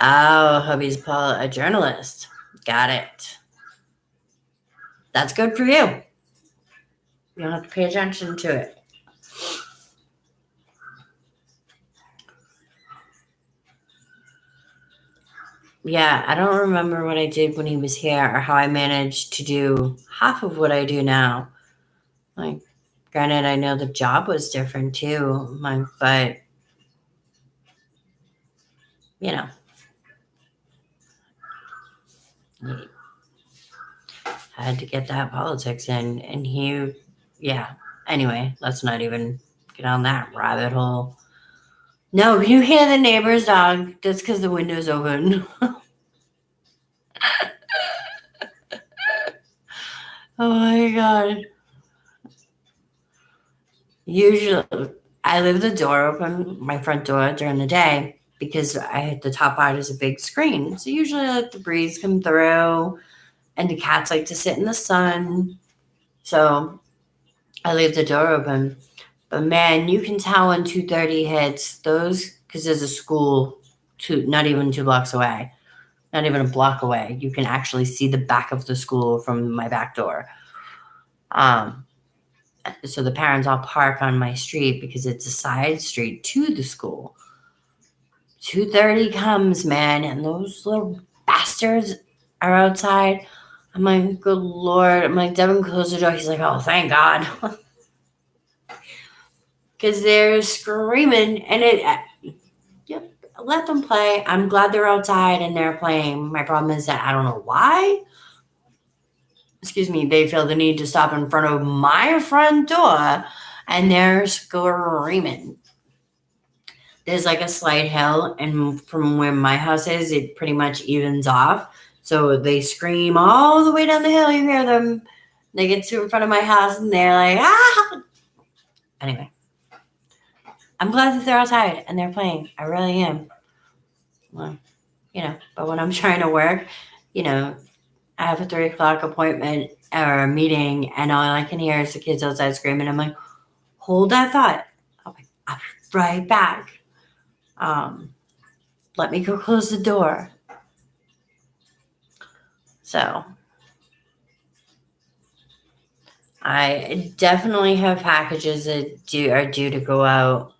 Oh, hubby's a journalist. Got it. That's good for you. You don't have to pay attention to it. Yeah, I don't remember what I did when he was here or how I managed to do half of what I do now. Like, granted, I know the job was different too, but I had to get that politics in, and anyway, let's not even get on that rabbit hole. No, you hear the neighbor's dog. That's because the window's open. Oh my God. Usually, I leave the door open, my front door, during the day because the top part is a big screen. So usually I let the breeze come through, and the cats like to sit in the sun. So I leave the door open. But man, you can tell when 2:30 hits because there's a school not even 2 blocks away, not even a block away. You can actually see the back of the school from my back door. So the parents all park on my street because it's a side street to the school. 2:30 comes, man, and those little bastards are outside. I'm like, good Lord. I'm like, Devin, close the door. He's like, oh, thank God. Because they're screaming, and let them play. I'm glad they're outside and they're playing. My problem is that I don't know why. Excuse me, they feel the need to stop in front of my front door, and they're screaming. there's like a slight hill, and from where my house is, it pretty much evens off. So they scream all the way down the hill. You hear them. They get to in front of my house, and they're like, ah! Anyway, I'm glad that they're outside and they're playing. I really am. Well, but when I'm trying to work, I have a 3 o'clock appointment or a meeting, and all I can hear is the kids outside screaming. I'm like, hold that thought. I'll be right back. Let me go close the door. So I definitely have packages that are due to go out.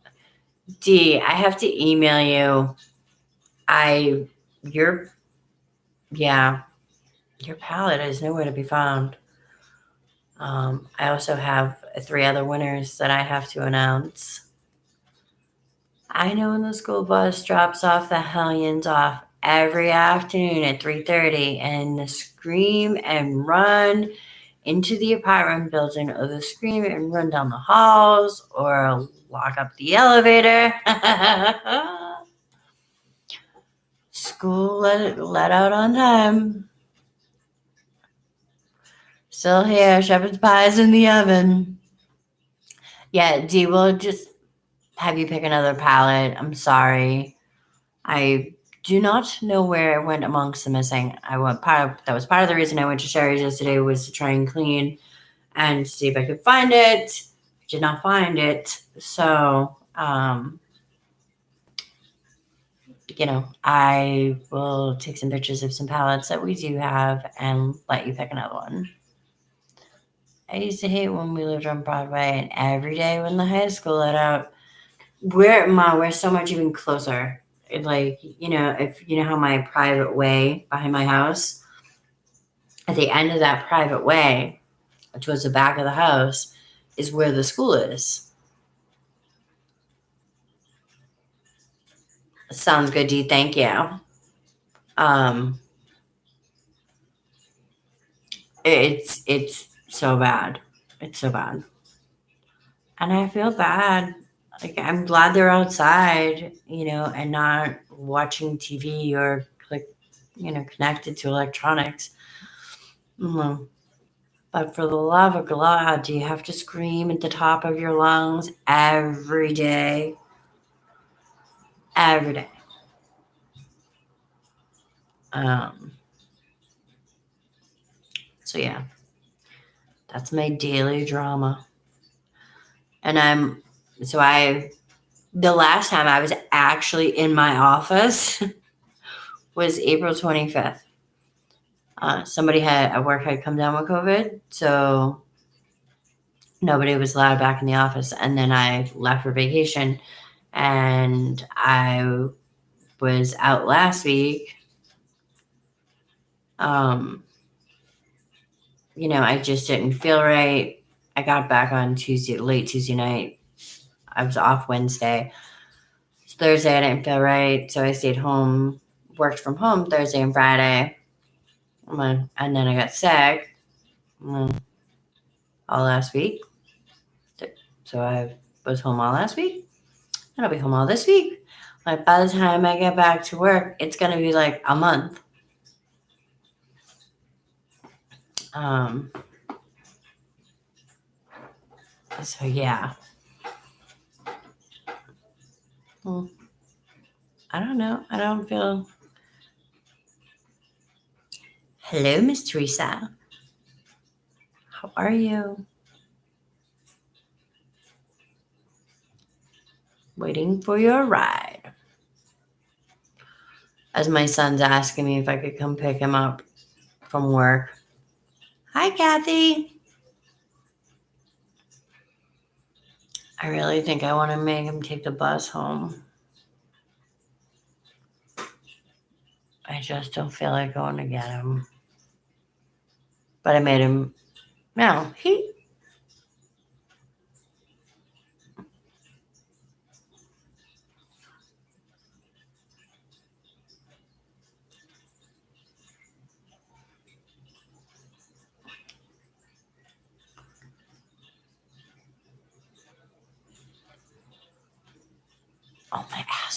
D, I have to email you. Your palette is nowhere to be found. I also have 3 other winners that I have to announce. I know when the school bus drops off the hellions off every afternoon at 3:30, and the scream and run into the apartment building, or the scream and run down the halls, or lock up the elevator. School let out on time. Still here, shepherd's pie's in the oven. Yeah, D, we'll just have you pick another palette. I'm sorry. I do not know where it went amongst the missing. That was part of the reason I went to Sherry's yesterday, was to try and clean and see if I could find it. I did not find it. So, I will take some pictures of some palettes that we do have and let you pick another one. I used to hate when we lived on Broadway, and every day when the high school let out, we're so much even closer. Like, if you know how my private way behind my house, at the end of that private way, towards the back of the house, is where the school is. Sounds good, D. Thank you. It's so bad. It's so bad. And I feel bad. Like, I'm glad they're outside, and not watching TV or connected to electronics. Mm-hmm. But for the love of God, do you have to scream at the top of your lungs every day? Every day. So yeah, that's my daily drama. And the last time I was actually in my office was April 25th. Somebody at work had come down with COVID, so nobody was allowed back in the office. And then I left for vacation, and I was out last week. I just didn't feel right. I got back on late Tuesday night. I was off Wednesday. Thursday, I didn't feel right, so I stayed home, worked from home Thursday and Friday. And then I got sick all last week. So I was home all last week, and I'll be home all this week. Like, by the time I get back to work, it's going to be like a month. So yeah. Well, I don't know. I don't feel. Hello, Miss Teresa. How are you? Waiting for your ride. As my son's asking me if I could come pick him up from work. Hi, Kathy. I really think I want to make him take the bus home. I just don't feel like going to get him. But I made him. No, oh my God.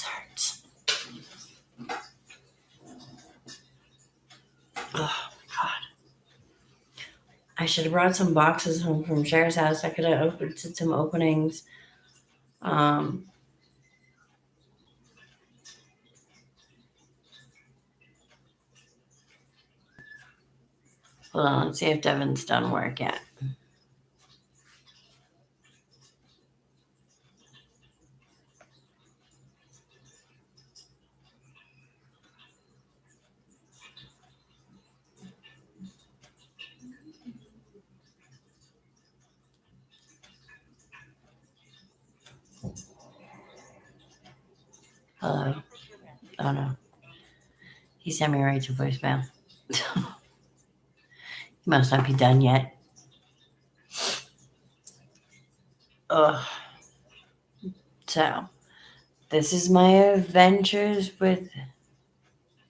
Oh God. I should have brought some boxes home from Cher's house. I could have opened some openings. Hold on, let's see if Devin's done work yet. Hello. Oh no. He sent me right to voicemail. He must not be done yet. Ugh. So, this is my adventures with.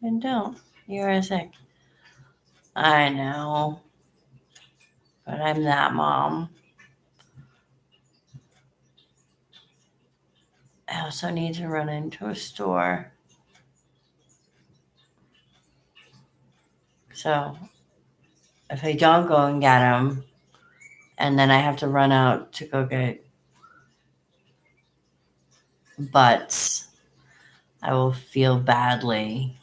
And don't. You're a sick. I know. But I'm that mom. I also need to run into a store. So, if I don't go and get them, and then I have to run out to go get butts, I will feel badly.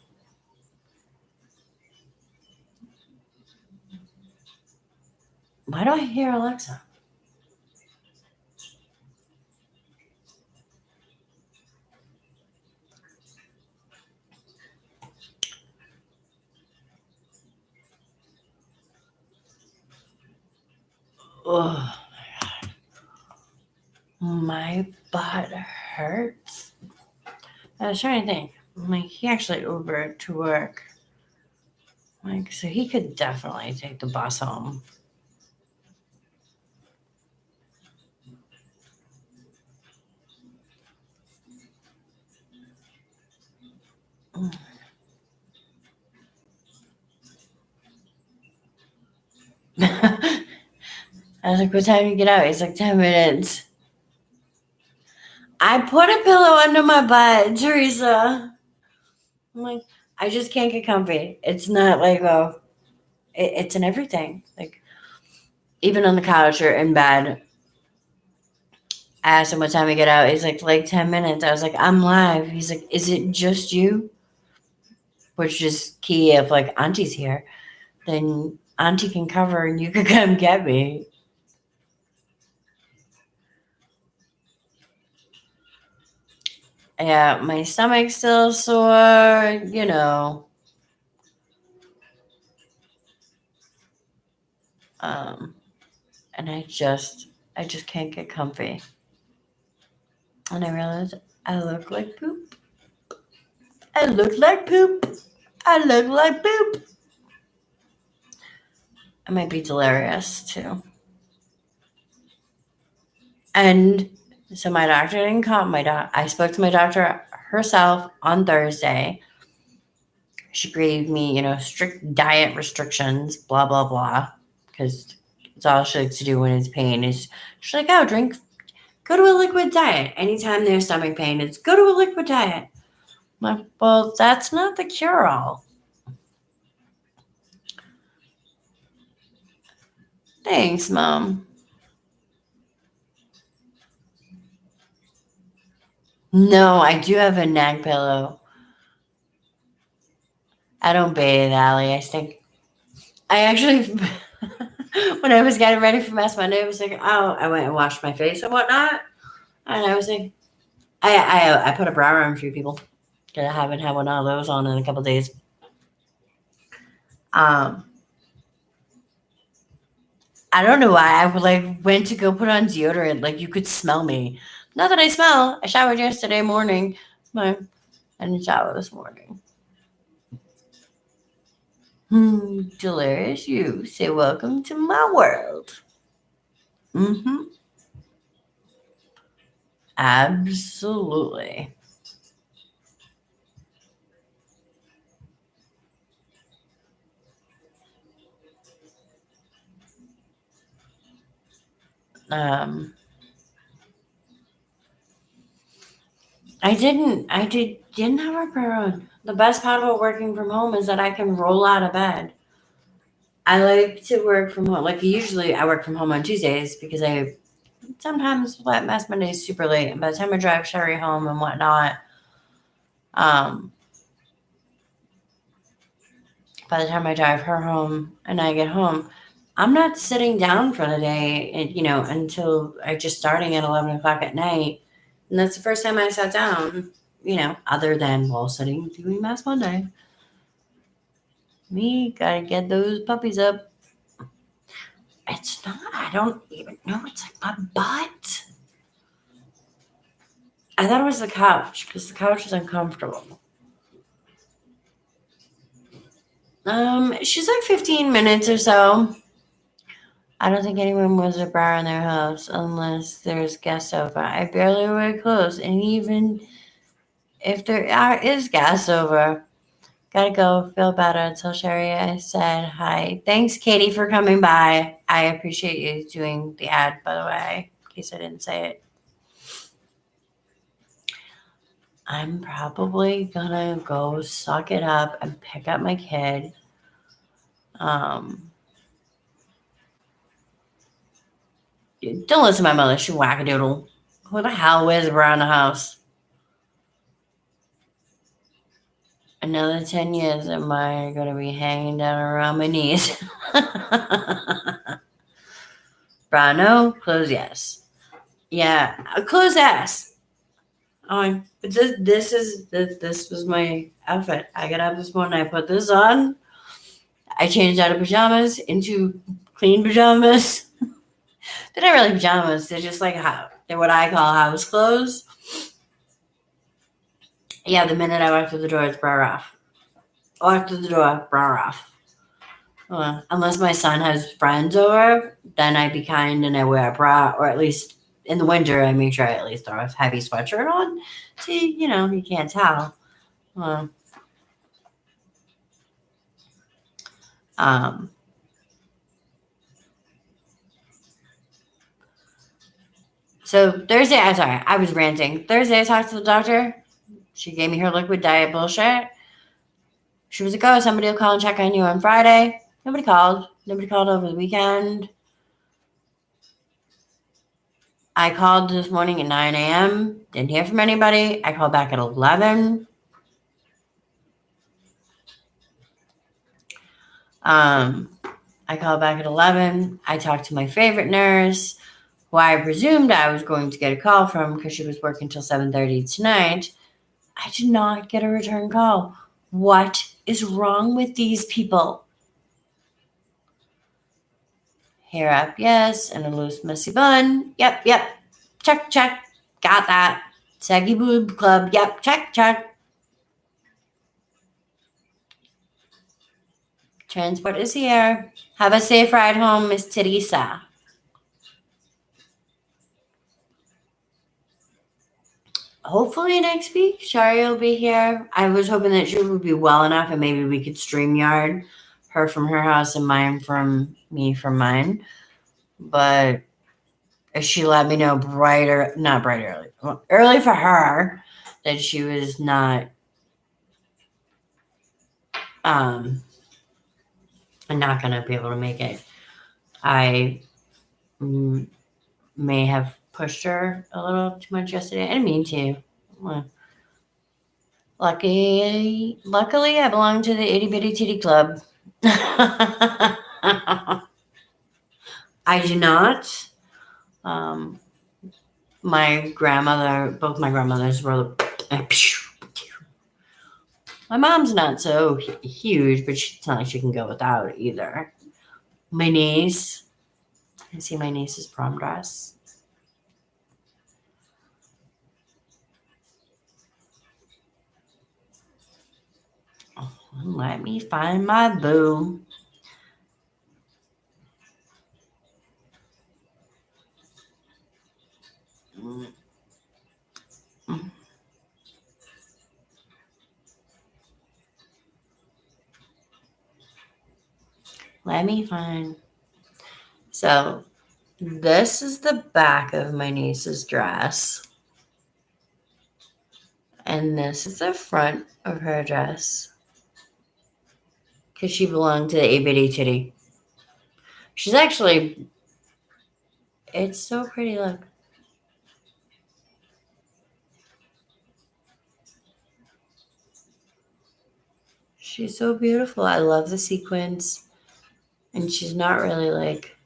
Why do I hear Alexa? Oh my God. My butt hurts. I was trying to think. I'm like, he actually Ubered to work. Like, so he could definitely take the bus home. I was like, what time do you get out? He's like, 10 minutes. I put a pillow under my butt, Teresa. I'm like, I just can't get comfy. It's not like, it's in everything. Like, even on the couch or in bed. I asked him what time we get out. He's like 10 minutes. I was like, I'm live. He's like, is it just you? Which is key if like Auntie's here. Then Auntie can cover and you can come get me. Yeah, my stomach's still sore, you know. And I just can't get comfy. And I realized I look like poop. I look like poop. I look like poop. I might be delirious too. And so my doctor didn't call I spoke to my doctor herself on Thursday. She gave me, strict diet restrictions, blah, blah, blah. Because it's all she likes to do when it's pain. Is she's like, oh, go to a liquid diet. Anytime there's stomach pain, it's go to a liquid diet. I'm like, well, that's not the cure-all. Thanks, Mom. No, I do have a neck pillow. I don't bathe, Allie. I actually, when I was getting ready for Mass Monday, I was like, oh, I went and washed my face and whatnot. And I was like, I put a bra on for you people. Because I haven't had one of those on in a couple days. I don't know why. I went to go put on deodorant. Like, you could smell me. Not that I smell. I showered yesterday morning. I didn't shower this morning. Delirious you. Say welcome to my world. Mm-hmm. Absolutely. I didn't have a prayer on. The best part about working from home is that I can roll out of bed. I like to work from home. Like usually I work from home on Tuesdays because I sometimes let Mass Mondays super late. And by the time I drive Sherry home and whatnot, um, by the time I drive her home and I get home, I'm not sitting down for the day, until I just starting at 11 o'clock at night. And that's the first time I sat down, other than while sitting doing Mass Monday. Me, gotta get those puppies up. It's not, I don't even know. It's like my butt. I thought it was the couch because the couch is uncomfortable. She's like 15 minutes or so. I don't think anyone wears a bra in their house unless there's guests over. I barely wear clothes, and even if is guests over, gotta go. Feel better. Tell Sherry I said hi. Thanks, Katie, for coming by. I appreciate you doing the ad, by the way, in case I didn't say it. I'm probably gonna go suck it up and pick up my kid. Don't listen to my mother. She wackadoodle. Who the hell wears a bra in the house? Another 10 years, am I going to be hanging down around my knees? Bra no, clothes yes. Yeah, clothes yes. Oh, but this was my outfit. I got up this morning. I put this on. I changed out of pajamas into clean pajamas. They're not really pajamas. They're just like they're what I call house clothes. Yeah, the minute I walk through the door, it's bra off. Walk through the door, bra off. Unless my son has friends over, then I be kind and I wear a bra, or at least in the winter, I make sure I at least throw a heavy sweatshirt on. See, you can't tell. So Thursday, I'm sorry, I was ranting. Thursday, I talked to the doctor. She gave me her liquid diet bullshit. She was like, oh, somebody will call and check on you on Friday. Nobody called. Nobody called over the weekend. I called this morning at 9 a.m. Didn't hear from anybody. I called back at 11. I called back at 11. I talked to my favorite nurse, who I presumed I was going to get a call from because she was working till 7:30 tonight. I did not get a return call. What is wrong with these people? Hair up, yes, and a loose, messy bun. Yep. Check. Got that. Saggy boob club. Yep, check. Transport is here. Have a safe ride home, Miss Teresa. Hopefully next week, Shari will be here. I was hoping that she would be well enough and maybe we could StreamYard her from her house and mine from me from mine. But if she let me know not bright early for her, that she was not I'm not going to be able to make it. I may have pushed her a little too much yesterday. I didn't mean to. Luckily, I belong to the itty bitty titty club. I do not. My grandmother, both my grandmothers were. My mom's not so huge, but it's not like she can go without either. My niece. I see my niece's prom dress. Let me find my boo. Let me find. So, this is the back of my niece's dress. And this is the front of her dress. Because she belonged to the itty bitty titty. She's actually, it's so pretty. Look. She's so beautiful. I love the sequins. And she's not really like.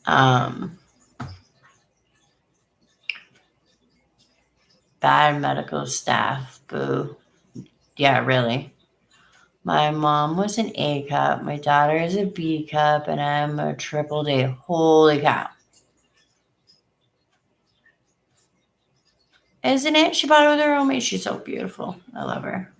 um, Bad medical staff. Boo. Yeah, really. My mom was an A cup. My daughter is a B cup. And I'm a triple D. Holy cow. Isn't it? She bought it with her roommate. She's so beautiful. I love her.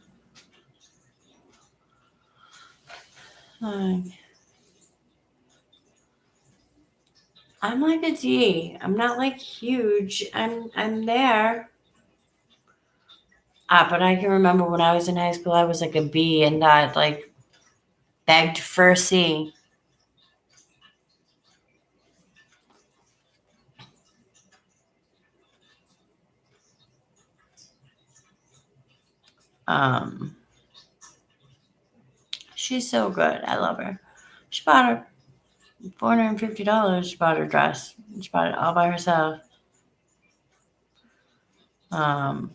I'm like a D. I'm not like huge. I'm there. But I can remember when I was in high school, I was like a B, and that like begged for a C. Um, she's so good. I love her. She bought her $450. She bought her dress. She bought it all by herself. Um,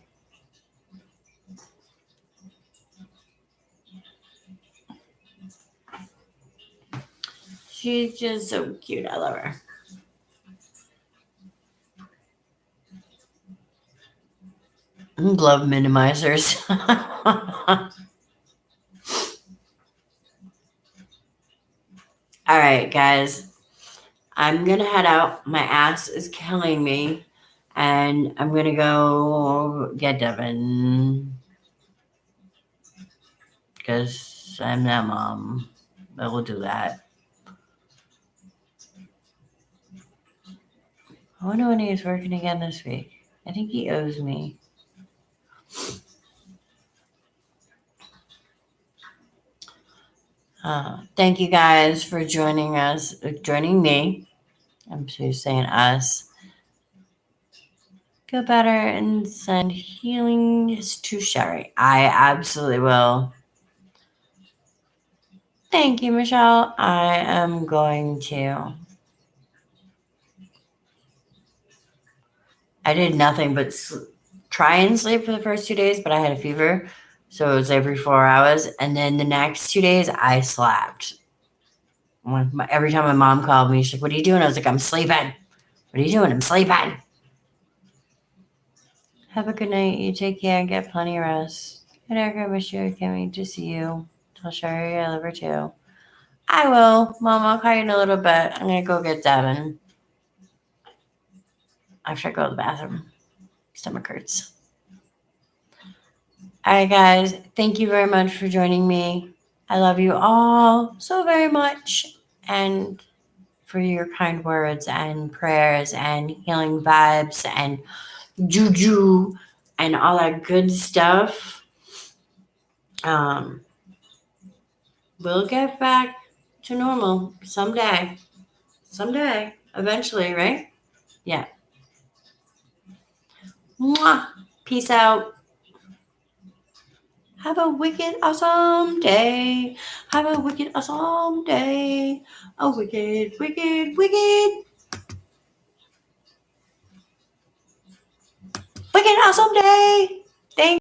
she's just so cute. I love her. Glove minimizers. All right, guys. I'm going to head out. My ass is killing me. And I'm going to go get Devin. Because I'm that mom. I will do that. I wonder when he's working again this week. I think he owes me. Thank you guys for joining me. I'm just saying us. Feel better and send healings to Sherry. I absolutely will. Thank you, Michelle. I am going to. I did nothing but try and sleep for the first 2 days, but I had a fever. So it was every 4 hours. And then the next 2 days, I slept. Every time my mom called me, she's like, "What are you doing?" I was like, "I'm sleeping." "What are you doing?" "I'm sleeping." Have a good night. You take care. Get plenty of rest. Good, Erica. I miss you. I can't wait to see you. Tell Sherry I love her too. I will. Mom, I'll call you in a little bit. I'm going to go get Devin. After I go to the bathroom. Stomach hurts. All right, guys. Thank you very much for joining me. I love you all so very much. And for your kind words and prayers and healing vibes and juju and all that good stuff. We'll get back to normal someday. Someday. Eventually, right? Yeah. Mwah. Peace out. Have a wicked awesome day. Have a wicked awesome day. A wicked, wicked, wicked awesome day.